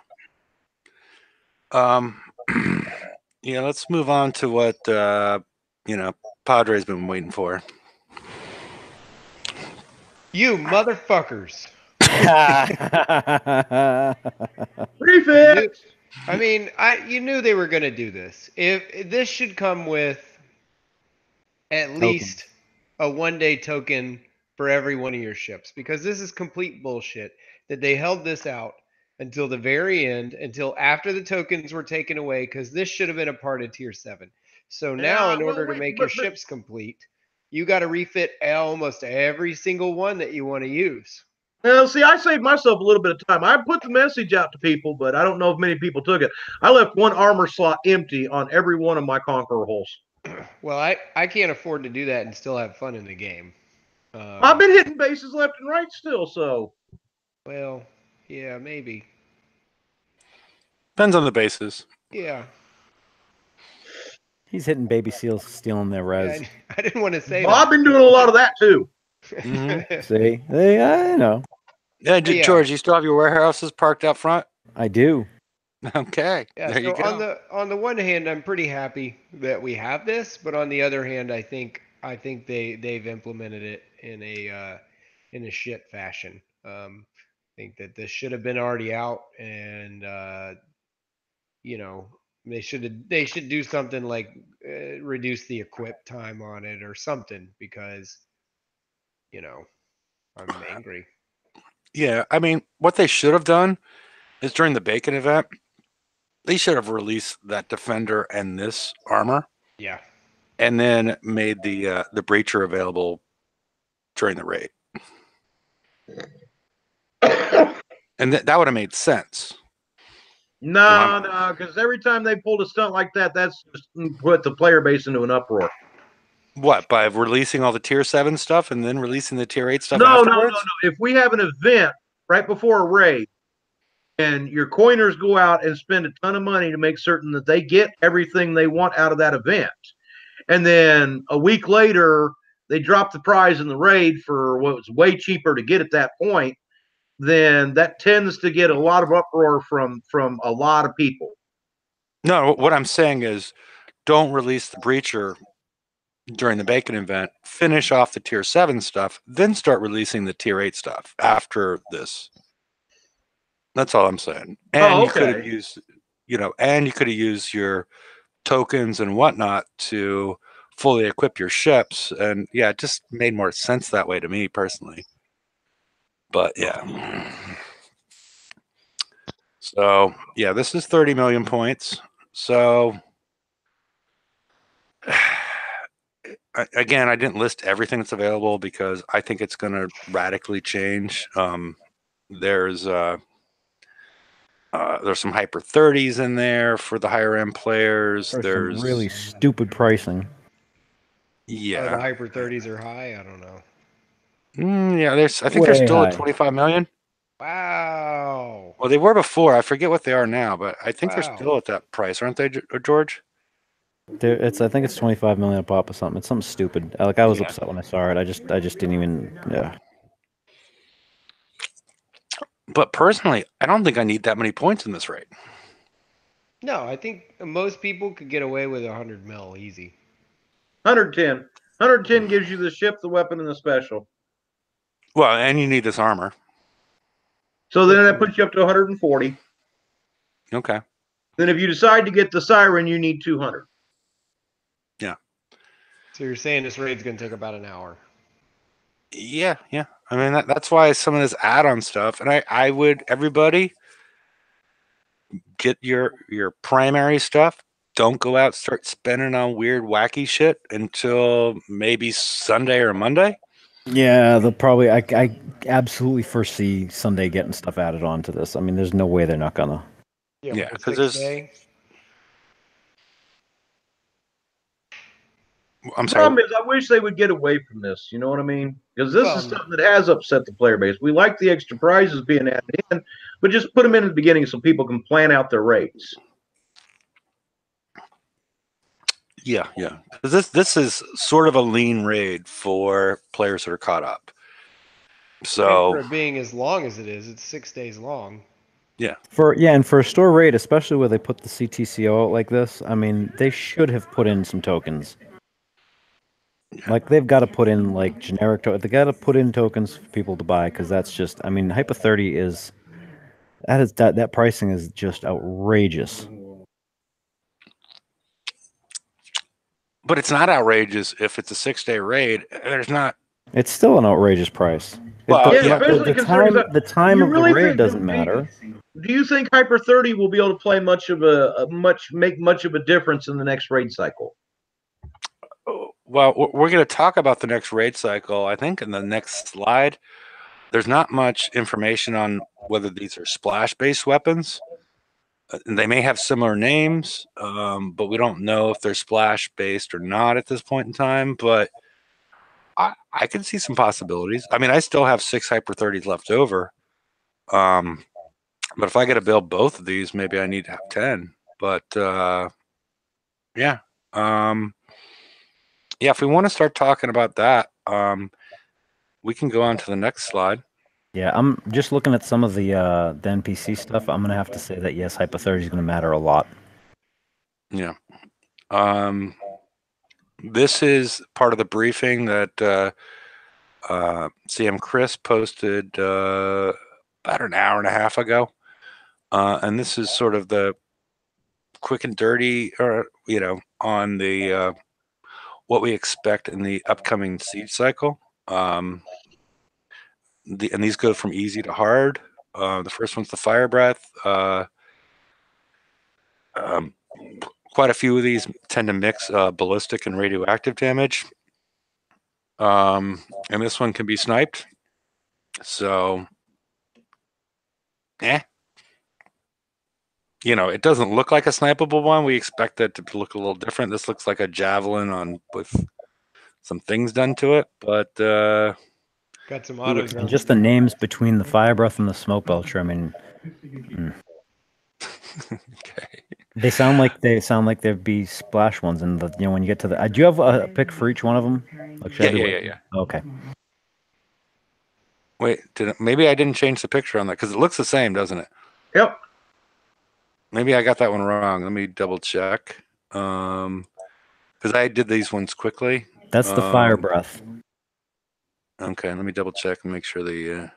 Yeah, let's move on to what Padre's been waiting for. You motherfuckers. Refit. I mean, you knew they were going to do this. If this should come with at least a 1-day token for every one of your ships, because this is complete bullshit that they held this out until the very end, until after the tokens were taken away, because this should have been a part of tier 7. So now, in order to make your ships complete, you got to refit almost every single one that you want to use. Well, see, I saved myself a little bit of time. I put the message out to people, but I don't know if many people took it. I left one armor slot empty on every one of my Conqueror holes. Well, I can't afford to do that and still have fun in the game. I've been hitting bases left and right still, so. Well, yeah, maybe. Depends on the bases. Yeah. He's hitting baby seals, stealing their res. Yeah, I didn't want to say Well, that. I've been doing a lot of that too. Mhm. See, I know. Yeah, Yeah. George, you still have your warehouses parked out front? I do. Okay. Yeah, there you so go. on the one hand, I'm pretty happy that we have this, but on the other hand, I think they've implemented it in a shit fashion. I think that this should have been already out, and they should do something like reduce the equip time on it or something, because I'm angry. Yeah, I mean, what they should have done is during the Bacon event, they should have released that defender and this armor, Yeah. and then made the breacher available during the raid, and that would have made sense. No, because every time they pulled a stunt like that, that's just put the player base into an uproar. What, by releasing all the tier 7 stuff and then releasing the tier 8 stuff No. afterwards? If we have an event right before a raid, and your coiners go out and spend a ton of money to make certain that they get everything they want out of that event, and then a week later they drop the prize in the raid for what was way cheaper to get at that point, then that tends to get a lot of uproar from a lot of people. No, what I'm saying is don't release the breacher during the Bacon event, finish off the tier 7 stuff, then start releasing the tier 8 stuff after this. That's all I'm saying. And you could have used, and you could have used your tokens and whatnot to fully equip your ships. And yeah, it just made more sense that way to me personally. But yeah. So yeah, this is 30 million points. So again, I didn't list everything that's available because I think it's going to radically change. There's some hyper 30s in there for the higher end players. There's some really stupid pricing. Yeah, the hyper 30s are high. I don't know. Yeah, I think Way they're still high. at 25 million. Wow. Well, they were before. I forget what they are now, but I think they're Wow. still at that price, aren't they, George? I think it's 25 million a pop or something. It's something stupid. Like I was Yeah. upset when I saw it. I just didn't even. Yeah. But personally, I don't think I need that many points in this raid. No, I think most people could get away with 100 mil easy. 110. 110 gives you the ship, the weapon, and the special. Well, and you need this armor. So then that puts you up to 140. Okay. Then if you decide to get the siren, you need 200. Yeah. So you're saying this raid's going to take about an hour? Yeah. I mean, that's why some of this add-on stuff, and I would, everybody, get your primary stuff. Don't go out, start spending on weird, wacky shit until maybe Sunday or Monday. Yeah, they'll probably. I absolutely foresee Sunday getting stuff added on to this. I mean, there's no way they're not gonna. Yeah, because there's. I'm The sorry. problem is, I wish they would get away from this. You know what I mean? Because this is something that has upset the player base. We like the extra prizes being added in, but just put them in at the beginning so people can plan out their raids. Yeah. Because this is sort of a lean raid for players that are caught up. So for it being as long as it is, it's 6 days long. Yeah. And for a store raid, especially where they put the CTCO out like this, I mean, they should have put in some tokens. Like they've got to put in like generic. They got to put in tokens for people to buy because that's just. I mean, Hyper 30 is. That pricing is just outrageous. But it's not outrageous if it's a 6-day raid. There's not. It's still an outrageous price. Well, the time of the raid doesn't matter. Do you think Hyper 30 will be able to play make much of a difference in the next raid cycle? Well, we're going to talk about the next raid cycle, I think, in the next slide. There's not much information on whether these are splash-based weapons. They may have similar names, but we don't know if they're splash-based or not at this point in time. But I can see some possibilities. I mean, I still have 6 Hyper 30s left over. But if I got to build both of these, maybe I need to have 10. But yeah. Yeah, if we want to start talking about that, we can go on to the next slide. Yeah, I'm just looking at some of the NPC stuff. I'm going to have to say that, yes, Hyper 30 is going to matter a lot. Yeah. This is part of the briefing that CM Chris posted about an hour and a half ago. And this is sort of the quick and dirty, on the what we expect in the upcoming siege cycle. And these go from easy to hard. The first one's the fire breath. Quite a few of these tend to mix ballistic and radioactive damage. And this one can be sniped. So, it doesn't look like a snipeable one. We expect it to look a little different. This looks like a javelin with some things done to it, but got some autos. And just the names between the fire breath and the smoke belcher. I mean, okay. They sound like there'd be splash ones, and when you get to the. Do you have a pick for each one of them? Like, yeah. Okay. Wait, maybe I didn't change the picture on that because it looks the same, doesn't it? Yep. Maybe I got that one wrong. Let me double check. Because I did these ones quickly. That's the fire breath. Okay, let me double check and make sure the.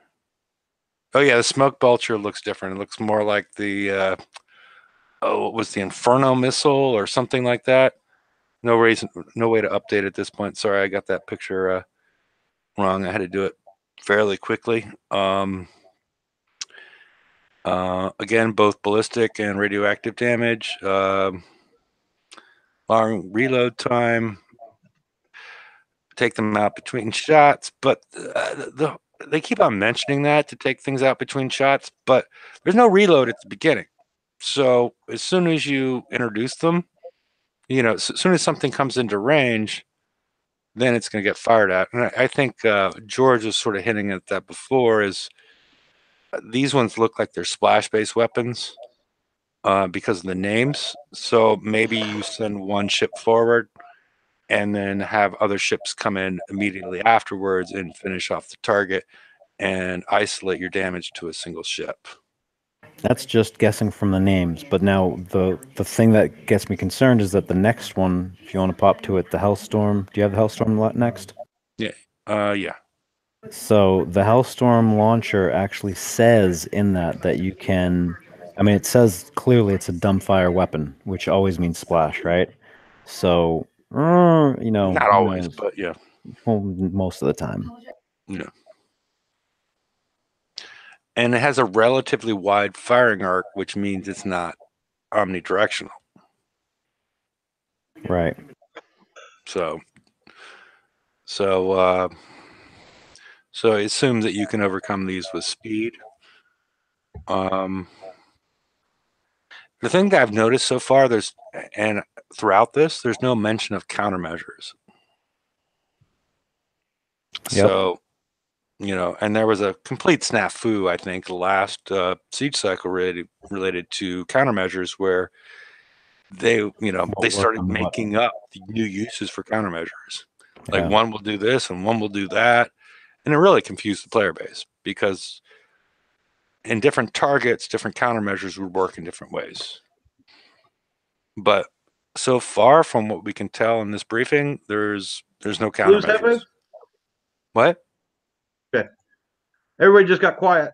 Oh yeah, the smoke belcher looks different. It looks more like the. What was the Inferno missile or something like that? No way to update at this point. Sorry, I got that picture wrong. I had to do it fairly quickly. Again, both ballistic and radioactive damage. Long reload time. Take them out between shots, but they keep on mentioning that to take things out between shots, but there's no reload at the beginning. So as soon as you introduce them, as soon as something comes into range, then it's going to get fired at. And I think George was sort of hinting at that before, is these ones look like they're splash-based weapons because of the names. So maybe you send one ship forward and then have other ships come in immediately afterwards and finish off the target and isolate your damage to a single ship. That's just guessing from the names. But now the thing that gets me concerned is that the next one, if you want to pop to it, the Hellstorm. Do you have the Hellstorm next? Yeah. Yeah. So the Hellstorm launcher actually says in that you can. I mean, it says clearly it's a dumbfire weapon, which always means splash, right? So, not always, but yeah. Well, most of the time. Yeah. And it has a relatively wide firing arc, which means it's not omnidirectional. Right. So it assumes that you can overcome these with speed. The thing that I've noticed so far, and throughout this, there's no mention of countermeasures. Yep. So, and there was a complete snafu, I think, the last siege cycle related to countermeasures, where they started making up the new uses for countermeasures. Like one will do this and one will do that. And it really confused the player base because in different targets, different countermeasures would work in different ways. But so far, from what we can tell in this briefing, there's no countermeasures. What? Okay. Everybody just got quiet.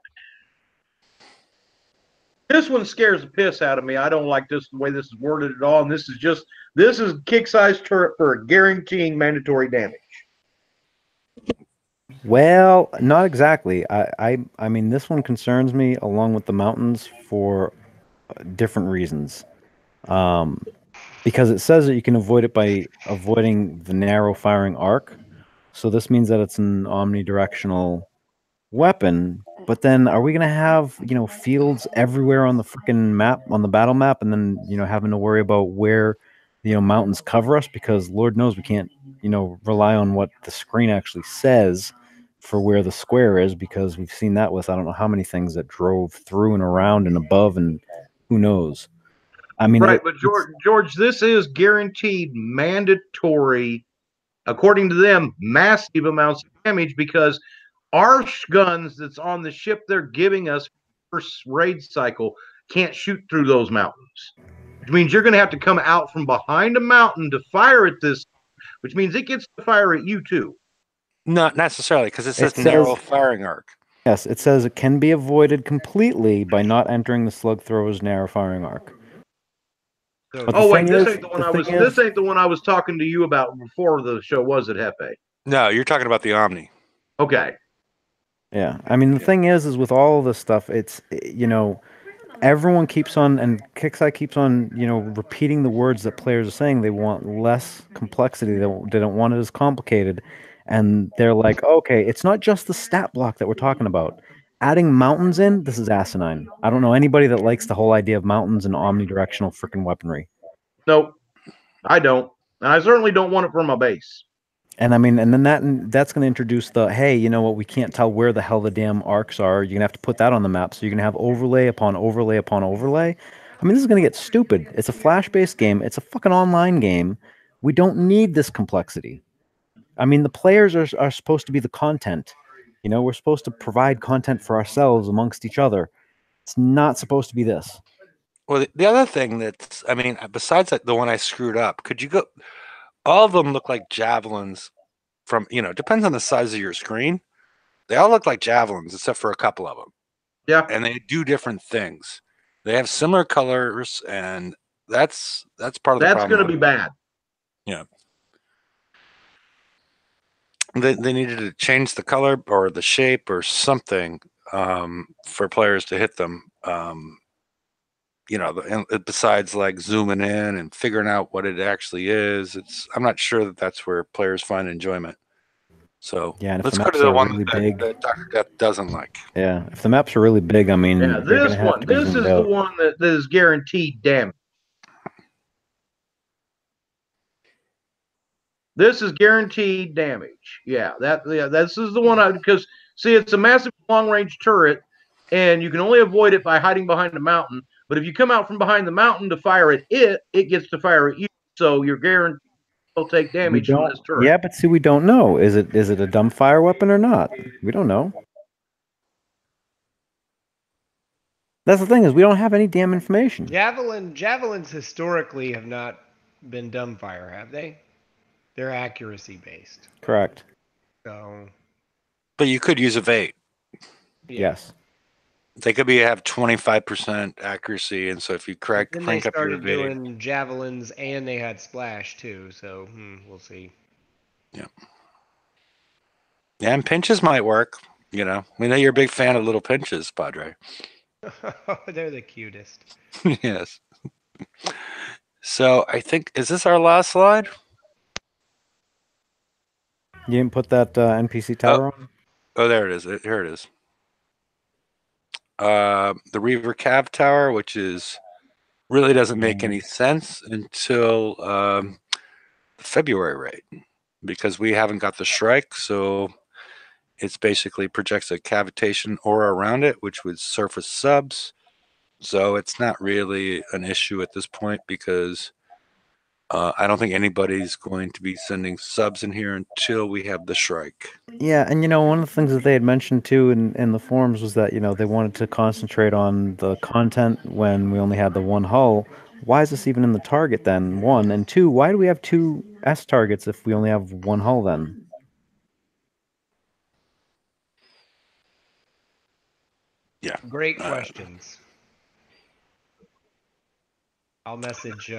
This one scares the piss out of me. I don't like this the way this is worded at all. And this is kick-size turret for guaranteeing mandatory damage. Well, not exactly. I mean, this one concerns me along with the mountains for different reasons. Because it says that you can avoid it by avoiding the narrow firing arc. So this means that it's an omnidirectional weapon. But then are we going to have, fields everywhere on the freaking map, on the battle map, and then, having to worry about where, mountains cover us? Because Lord knows we can't, rely on what the screen actually says for where the square is, because we've seen that with I don't know how many things that drove through and around and above, and who knows. I mean, right, but George, this is guaranteed mandatory, according to them, massive amounts of damage, because our guns that's on the ship they're giving us first raid cycle can't shoot through those mountains, which means you're going to have to come out from behind a mountain to fire at this, which means it gets to fire at you too. Not necessarily, because it says narrow firing arc. Yes, it says it can be avoided completely by not entering the slug thrower's narrow firing arc. Oh wait, this ain't the one I was talking to you about before the show, was it, Hefe? No, you're talking about the Omni. Okay. Yeah, I mean, the thing is with all of this stuff, it's, everyone keeps on, and Kixeye keeps on, repeating the words that players are saying. They want less complexity. They don't want it as complicated. And they're like, okay, it's not just the stat block that we're talking about. Adding mountains in, this is asinine. I don't know anybody that likes the whole idea of mountains and omnidirectional freaking weaponry. Nope, I don't. And I certainly don't want it for my base. And I mean, and then that's going to introduce the, hey, you know what, we can't tell where the hell the damn arcs are. You're going to have to put that on the map. So you're going to have overlay upon overlay upon overlay. I mean, this is going to get stupid. It's a flash-based game. It's a fucking online game. We don't need this complexity. I mean, the players are supposed to be the content. We're supposed to provide content for ourselves amongst each other. It's not supposed to be this. Well, the other thing that's, I mean, besides the one I screwed up, could you go... All of them look like javelins from, depends on the size of your screen. They all look like javelins, except for a couple of them. Yeah. And they do different things. They have similar colors, and that's part of the problem. That's going to be bad. Yeah. They needed to change the color or the shape or something. for players to hit them. You know, besides like zooming in and figuring out what it actually is, I'm not sure that that's where players find enjoyment. So Yeah, and if let's the go to maps the are one really that, big, that Dr. Death doesn't like. yeah, if the maps are really big, I mean, Yeah, they're this gonna have one. to be This zoomed is the out. one that is guaranteed damage. This is guaranteed damage. Yeah, this is the one because see, it's a massive long range turret, and you can only avoid it by hiding behind a mountain. But if you come out from behind the mountain to fire at it, it gets to fire at you. So you're guaranteed to take We damage from don't. this turret. Yeah, but see, we don't know. Is it a dumb fire weapon or not? We don't know. That's the thing, is we don't have any damn information. Javelins historically have not been dumbfire, have they? They're accuracy based. Correct. So But you could use evade. yeah. Yes. They could have 25% accuracy, and so if you Then they crank up your started evade, doing javelins and they had splash too. So we'll see. yeah, and pinches might work. You know, we know you're a big fan of little pinches, Padre. They're the cutest. Yes. So I think, is this our last slide? You didn't put that NPC tower on? Oh, there it is. Here it is. The Reaver Cav Tower, which is really doesn't make any sense until the February rate, because we haven't got the Shrike, so it's basically projects a cavitation aura around it, which would surface subs. So it's not really an issue at this point, because I don't think anybody's going to be sending subs in here until we have the Shrike. Yeah, and one of the things that they had mentioned too in the forums was that they wanted to concentrate on the content when we only had the one hull. Why is this even in the target then? One, and two, why do we have two S targets if we only have one hull then? Yeah. Great questions. I'll message.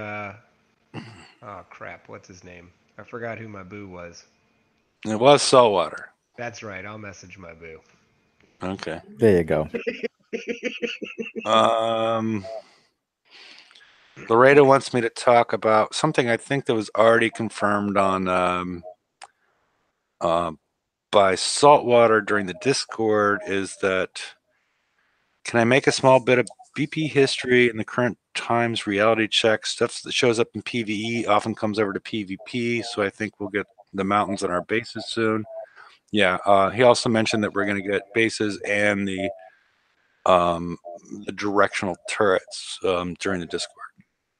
Oh crap! What's his name? I forgot who my boo was. It was saltwater. That's right. I'll message my boo. Okay. There you go. Laredo wants me to talk about something I think that was already confirmed on by Saltwater during the Discord, is that, can I make a small bit of BP history in the current times reality check? Stuff that shows up in PvE often comes over to PvP, so I think we'll get the mountains on our bases soon. Yeah, he also mentioned that we're going to get bases and the directional turrets during the Discord.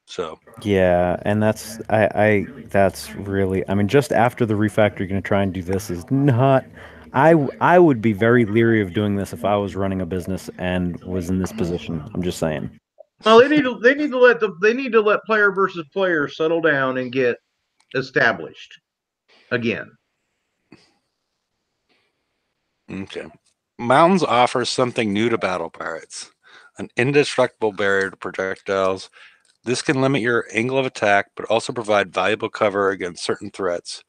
So Yeah, and that's that's really, I mean, just after the refactor, you're going to try and do this is not. I would be very leery of doing this if I was running a business and was in this position. I'm just saying. Well, they need to let player versus player settle down and get established again. okay, mountains offer something new to battle pirates: an indestructible barrier to projectiles. This can limit your angle of attack, but also provide valuable cover against certain threats,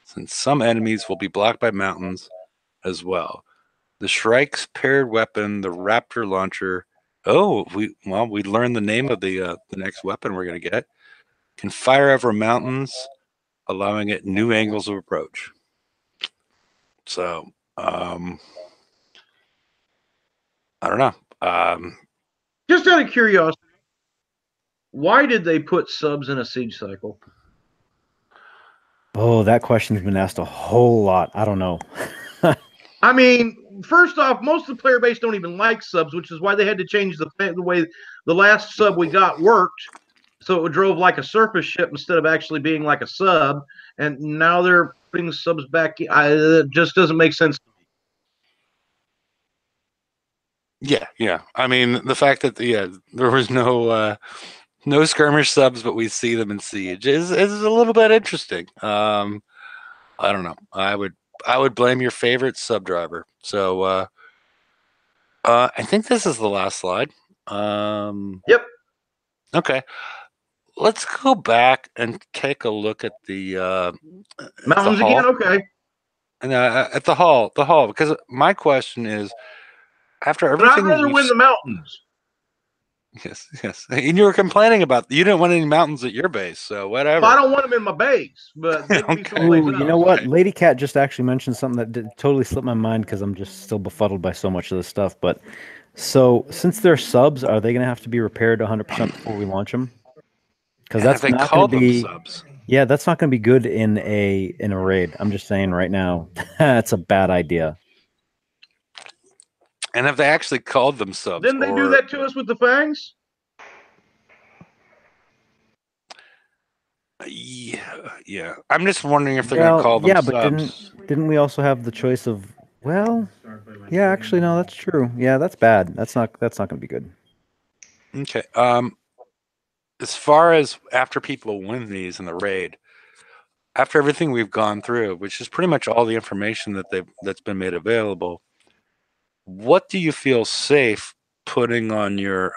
since some enemies will be blocked by mountains as well. The Shrike's paired weapon, the Raptor Launcher. Oh, we learned the name of the next weapon we're going to get. Can fire over mountains, allowing it new angles of approach. So, I don't know. Just out of curiosity, why did they put subs in a siege cycle? Oh, that question's been asked a whole lot. I don't know. I mean, first off, most of the player base don't even like subs, which is why they had to change the way the last sub we got worked, so it drove like a surface ship instead of actually being like a sub. And now they're putting subs back. It just doesn't make sense. Yeah. I mean, the fact that there was no skirmish subs, but we see them in Siege is a little bit interesting. I don't know. I would blame your favorite sub driver. So I think this is the last slide. Yep. Okay. Let's go back and take a look at the Mountains again. Okay. And at the hall, because my question is, after But I'd everything rather we've win the mountains. yes, and you were complaining about you didn't want any mountains at your base, so whatever. Well, I don't want them in my base, but they can be Okay. someplace Ooh, else. you know what? Lady Cat just actually mentioned something that totally slipped my mind because I'm just still befuddled by so much of this stuff. But so since they're subs, are they going to have to be repaired 100% before we launch them? Because And if that's they not call going to them be. subs, Yeah, that's not going to be good in a raid. I'm just saying right now, that's a bad idea. and if they actually called them subs, Didn't they do that to us with the fangs? Yeah. I'm just wondering if they're going to call them yeah, but subs. didn't we also have the choice of? Well, yeah, actually, no, that's true. Yeah, that's bad. That's not going to be good. Okay. As far as after people win these in the raid, after everything we've gone through, which is pretty much all the information that's been made available, what do you feel safe putting on your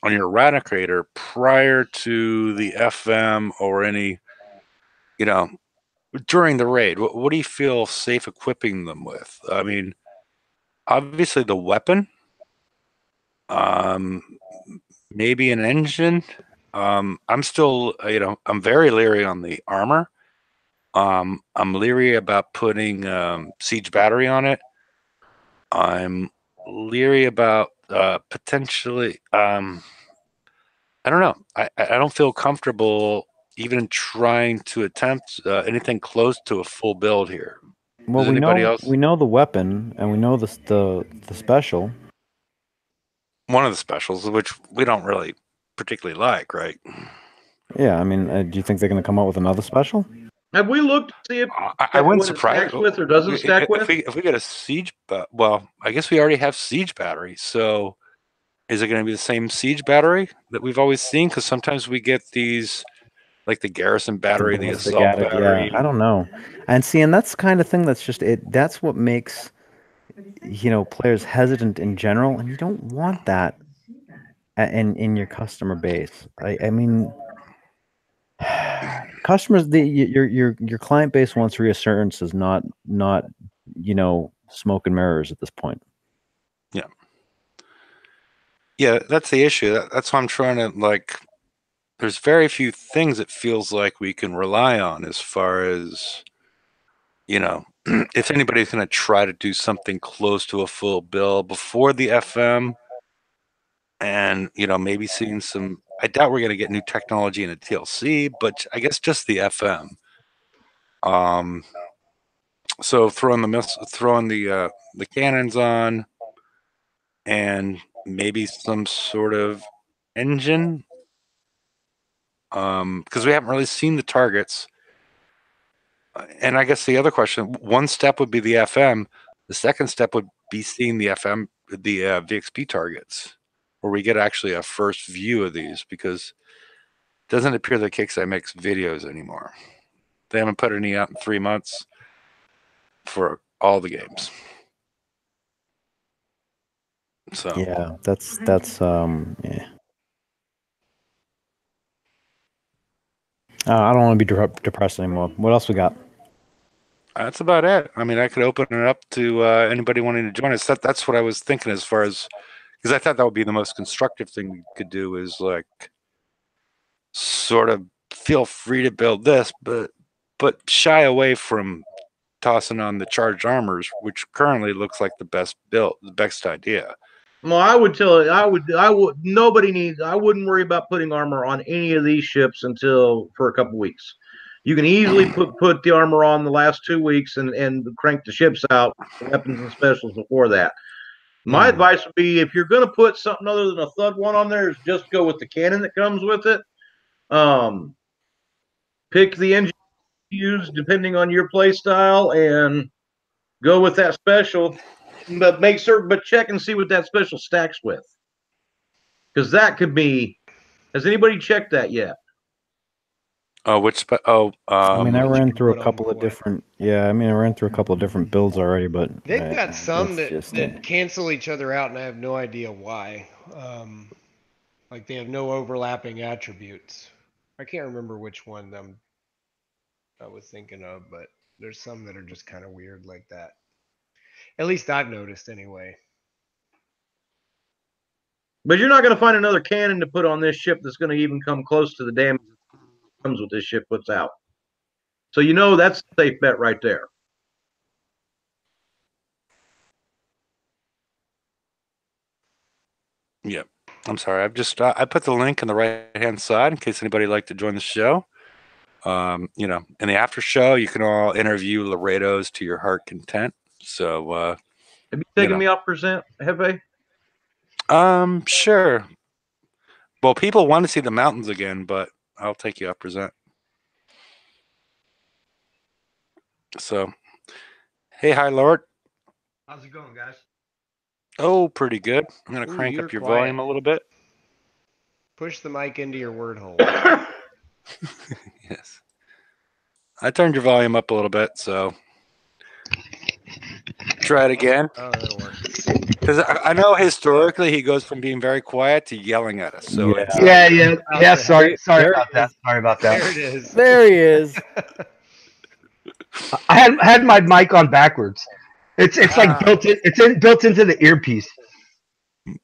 Eradicator prior to the FM or any, during the raid? What do you feel safe equipping them with? I mean, obviously the weapon, maybe an engine. I'm still, I'm very leery on the armor. I'm leery about putting siege battery on it. I'm leery about potentially. I don't know. I don't feel comfortable even trying to attempt anything close to a full build here. Well, Does anybody else? we know the weapon, and we know the special. One of the specials, which we don't really particularly like, right? Yeah, I mean, do you think they're going to come out with another special? Have we looked to see if I wouldn't what it surprise stacks with or doesn't stack with? if we get a siege. Well, I guess we already have siege battery. So, is it going to be the same siege battery that we've always seen? Because sometimes we get these, like the garrison battery, the ballistic assault attic, battery. yeah, I don't know. And see, and that's the kind of thing that's just it. That's what makes players hesitant in general, and you don't want that in your customer base. I mean, customers, your client base wants reassurances, not smoke and mirrors at this point. Yeah, that's the issue. That's why I'm trying to like. There's very few things it feels like we can rely on as far as, if anybody's going to try to do something close to a full build before the FM, and maybe seeing some. I doubt we're going to get new technology in a TLC, but I guess just the FM. So throwing the cannons on, and maybe some sort of engine, because we haven't really seen the targets. And I guess the other question, one step would be the FM. The second step would be seeing the FM, the VXP targets, where we get actually a first view of these, because it doesn't appear that Kickside makes videos anymore. They haven't put any out in 3 months for all the games. So Yeah, that's yeah. I don't want to be depressed anymore. What else we got? that's about it. I mean, I could open it up to anybody wanting to join us. That's what I was thinking, as far as, because I thought that would be the most constructive thing we could do, is like sort of feel free to build this, but shy away from tossing on the charged armors, which currently looks like the best build, the best idea. Well, I would tell it. I would. Nobody needs. I wouldn't worry about putting armor on any of these ships for a couple weeks. You can easily put the armor on the last 2 weeks and crank the ships out, weapons and specials before that. My advice would be, if you're going to put something other than a Thud one on there, is just go with the cannon that comes with it. Pick the engine you use depending on your play style and go with that special. But make certain, but check and see what that special stacks with, because that could be. Has anybody checked that yet? Oh, which I mean, I What you ran can through put a on couple of what? different. Yeah, I mean, I ran through a couple of different builds already, but They've got some it's just, that cancel each other out, and I have no idea why. Like they have no overlapping attributes. I can't remember which one I was thinking of, but there's some that are just kind of weird like that. At least I've noticed anyway. But you're not going to find another cannon to put on this ship that's going to even come close to the damage that comes with this ship puts out. So you know that's a safe bet right there. Yeah. I'm sorry. I've just I put the link in the right-hand side in case anybody would like to join the show. You know, in the after show, you can all interview Laredos to your heart content. So, Have you taken me off percent, Hefe? Sure. Well, people want to see the mountains again, but I'll take you up present. So, hey, hi, Lord. How's it going, guys? Oh, pretty good. I'm going to Ooh, crank you're up your quiet. volume a little bit. Push the mic into your word hole. Yes. I turned your volume up a little bit, so try it again. Oh, that'll work. Because I know historically he goes from being very quiet to yelling at us. So Yeah. it's, Yeah. Sorry There about that. Sorry about There that. it is. There he is. I had my mic on backwards. It's like built in. It's built into the earpiece. yeah,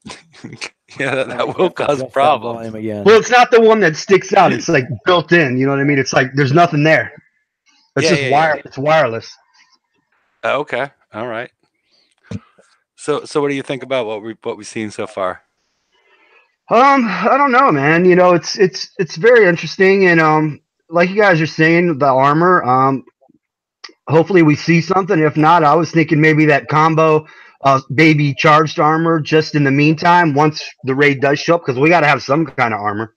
We that have will to cause adjust that problems. volume again. Well, it's not the one that sticks out. It's like built in. You know what I mean? It's like there's nothing there. It's just wire. It's wireless. Okay, all right. So what do you think about what we've seen so far? I don't know, man. You know, it's very interesting, and like you guys are saying, the armor. Hopefully we see something. If not, I was thinking maybe that combo, baby charged armor. Just in the meantime, once the raid does show up, because we got to have some kind of armor.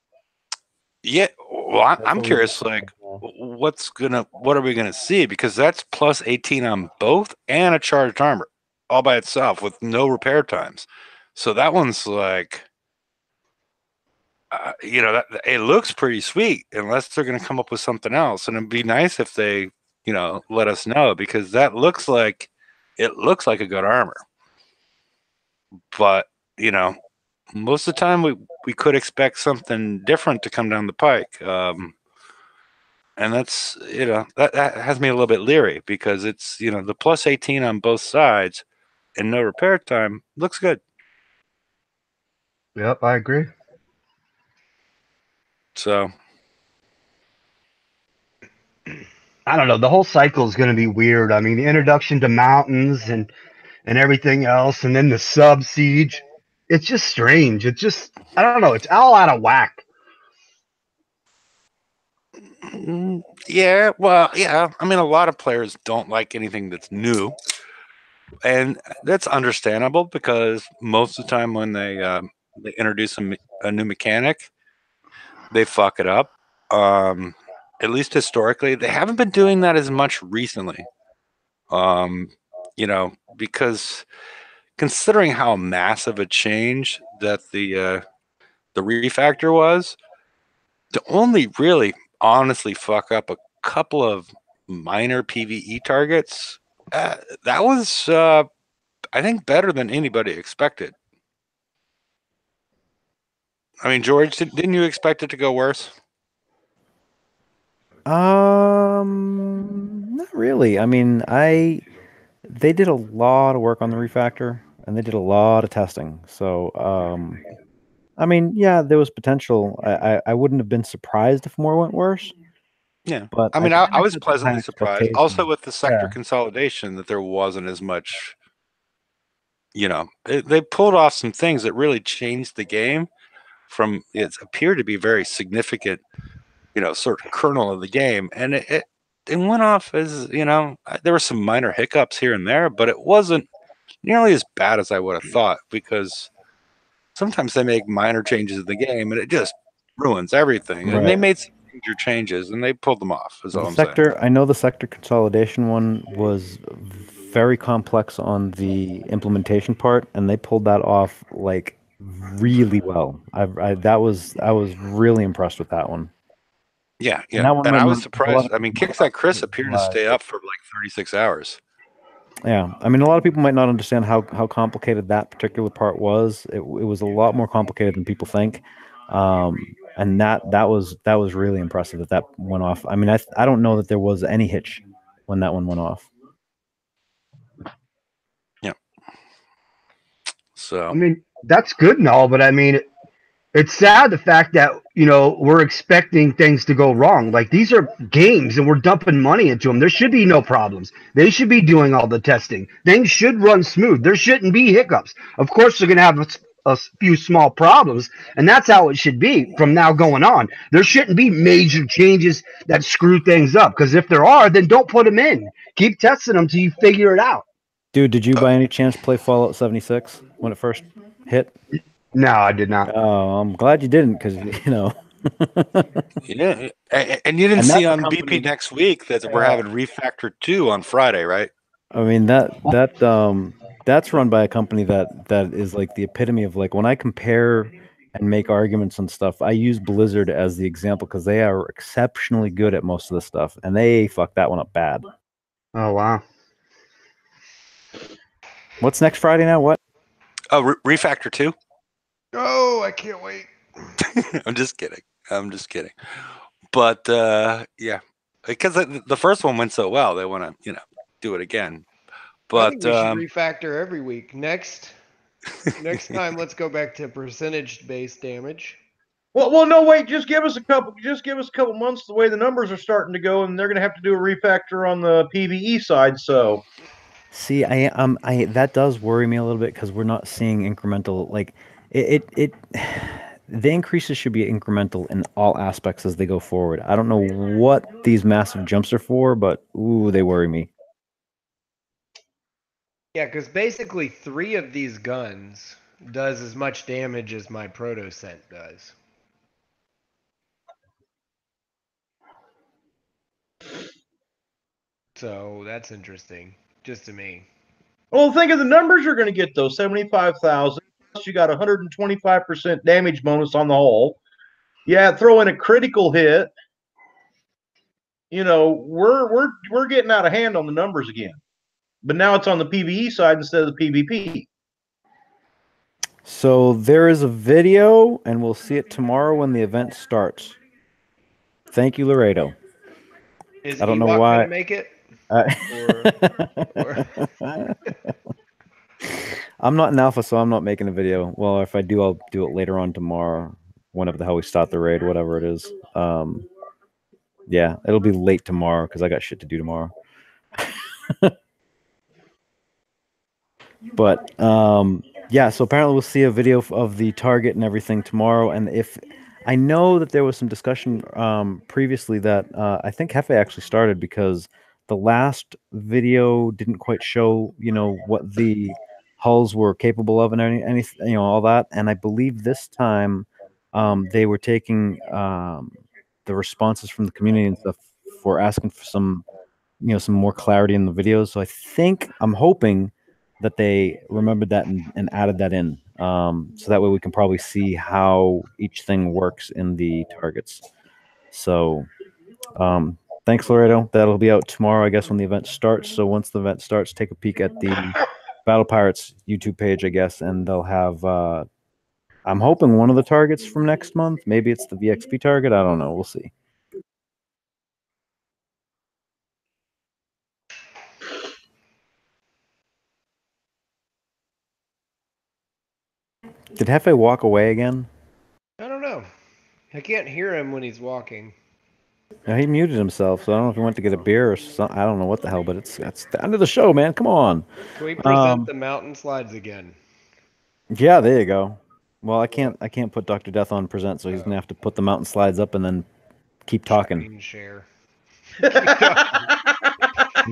Yeah, well, I'm what we curious. were Like, thinking, what are we gonna see? Because that's plus 18 on both and a charged armor all by itself with no repair times. So that one's like, you know, that it looks pretty sweet unless they're gonna come up with something else. And it'd be nice if they, you know, let us know because that looks like a good armor. But you know, most of the time we could expect something different to come down the pike. And that's, you know, that has me a little bit leery because it's, you know, the plus 18 on both sides and no repair time looks good. Yep, I agree. So I don't know. The whole cycle is going to be weird. I mean, the introduction to mountains and everything else, and then the sub siege. It's just strange. It's just I don't know. It's all out of whack. yeah, well, yeah. I mean, a lot of players don't like anything that's new, and that's understandable because most of the time when they introduce a new mechanic, they fuck it up. At least historically, they haven't been doing that as much recently. You know, because considering how massive a change that the refactor was, to only really honestly fuck up a couple of minor PvE targets, that was I think better than anybody expected. I mean, George, didn't you expect it to go worse? Not really. I mean, they did a lot of work on the refactor and they did a lot of testing. So, I mean, yeah, there was potential. I wouldn't have been surprised if more went worse. Yeah, But I mean, I was pleasantly surprised. Also, expectations. with the sector Yeah. consolidation, that there wasn't as much. You know, they pulled off some things that really changed the game from it appeared to be very significant, you know, sort of kernel of the game, and it went off as, you know, there were some minor hiccups here and there, but it wasn't nearly as bad as I would have thought because sometimes they make minor changes in the game and it just ruins everything. And they Right. made some major changes and they pulled them off. Is all The I'm saying. sector, I know the sector consolidation one was very complex on the implementation part, and they pulled that off like really well. I was really impressed with that one. Yeah, And yeah. that one And I ran was a lot surprised. I mean, of Kickside Chris appeared to stay up for like 36 hours. Yeah, I mean, a lot of people might not understand how complicated that particular part was. It was a lot more complicated than people think, and that was really impressive that went off. I mean, I don't know that there was any hitch when that one went off. Yeah. So I mean, that's good and all, but I mean, it's sad the fact that we're expecting things to go wrong. Like these are games, and we're dumping money into them. There should be no problems. They should be doing all the testing. Things should run smooth. There shouldn't be hiccups. Of course, they're going to have a few small problems, and that's how it should be from now going on. There shouldn't be major changes that screw things up. Because if there are, then don't put them in. Keep testing them till you figure it out. Dude, did you by any chance play Fallout 76 when it first hit? No, I did not. Oh, I'm glad you didn't, because Yeah, and you didn't And see that's a on company- BP next week that we're having Refactor 2 on Friday, right? I mean that's run by a company that is like the epitome of, like, when I compare and make arguments and stuff, I use Blizzard as the example because they are exceptionally good at most of the stuff, and they fucked that one up bad. Oh wow. What's next Friday now? What? Oh, Refactor 2? Oh, I can't wait. I'm just kidding. But yeah, because the first one went so well, they want to do it again. I But think we should refactor every week. Next time, let's go back to percentage-based damage. Well, no, wait. Just give us a couple months. The way the numbers are starting to go, and they're going to have to do a refactor on the PVE side. So, See, I that does worry me a little bit because we're not seeing incremental, like it the increases should be incremental in all aspects as they go forward. I don't know what these massive jumps are for, but ooh, they worry me. Yeah, because basically 3 of these guns does as much damage as my proto scent does. So that's interesting, just to me. well, think of the numbers you're going to get though. 75,000. Plus, you got 125% damage bonus on the hull. Yeah, throw in a critical hit. We're getting out of hand on the numbers again. But now it's on the PVE side instead of the PvP. So there is a video, and we'll see it tomorrow when the event starts. Thank you, Laredo. Is I don't know Ewok why. gonna make it? I'm not an alpha, so I'm not making a video. Well, if I do, I'll do it later on tomorrow, whenever the hell we start the raid, whatever it is. Yeah, it'll be late tomorrow because I got shit to do tomorrow. But yeah, so apparently we'll see a video of the target and everything tomorrow. And if I know that there was some discussion previously that I think Hefe actually started because the last video didn't quite show, what the hulls were capable of and any all that. And I believe this time they were taking the responses from the community and stuff for asking for some more clarity in the videos. So I'm hoping that they remembered that and added that in. So that way we can probably see how each thing works in the targets. So thanks, Laredo. That'll be out tomorrow, I guess, when the event starts. So once the event starts, take a peek at the Battle Pirates YouTube page, I guess, and they'll have I'm hoping one of the targets from next month. Maybe it's the VXP target. I don't know. We'll see. Did Hefe walk away again? I don't know. I can't hear him when he's walking. No, he muted himself, so I don't know if he went to get a beer or something. I don't know what the hell, but it's the end of the show, man. Come on. Can we present the mountain slides again? Yeah, there you go. Well, I can't put Dr. Death on present, so he's gonna have to put the mountain slides up and then keep talking. Screen share. He's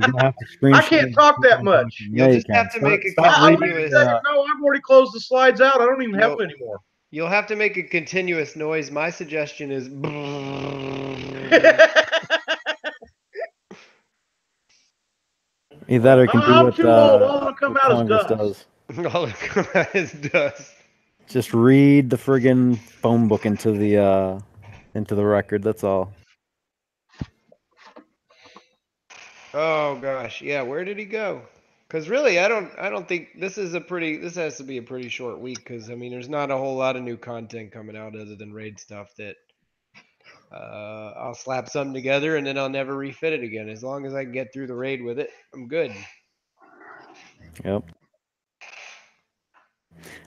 gonna have to screen I share can't talk that much. Yeah, You'll you just can. have to make a Stop Wait a continuous. second. No, I've already closed the slides out. I don't even have Nope. them anymore. You'll have to make a continuous noise. My suggestion is. Either that or you can do I'm what too old. All that'll come out is Congress dust. does. All that come out is dust. Just read the friggin' phone book into the record. That's all. Oh gosh, yeah. Where did he go? Because really, I don't think this has to be a pretty short week. Because I mean, there's not a whole lot of new content coming out other than raid stuff that I'll slap something together and then I'll never refit it again. As long as I can get through the raid with it, I'm good. Yep.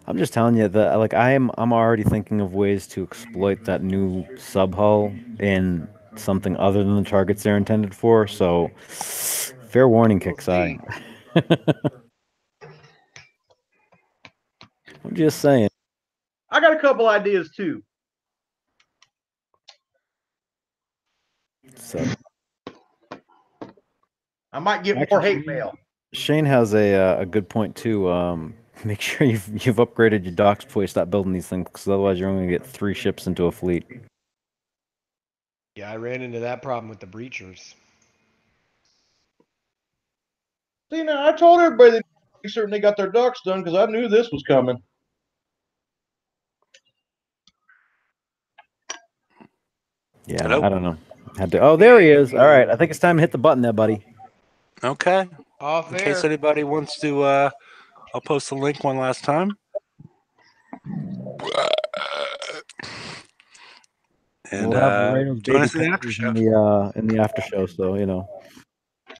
I'm just telling you that like I'm already thinking of ways to exploit that new sub hull in something other than the targets they're intended for. So fair warning, Kixeye. I'm just saying. I got a couple ideas too. So I might get more Actually, hate mail. Shane has a good point too. Make sure you've upgraded your docks before you start building these things, because otherwise you're only gonna get 3 ships into a fleet. Yeah, I ran into that problem with the breachers. See, now I told everybody that they certainly got their ducks done because I knew this was coming. Yeah, Hello? I don't know. Had to. Oh, there he is. All right, I think it's time to hit the button there, buddy. Okay. Off In case air. anybody wants to, I'll post the link one last time. And We'll have Laredo's join baby us in the after pictures show. in the after show. So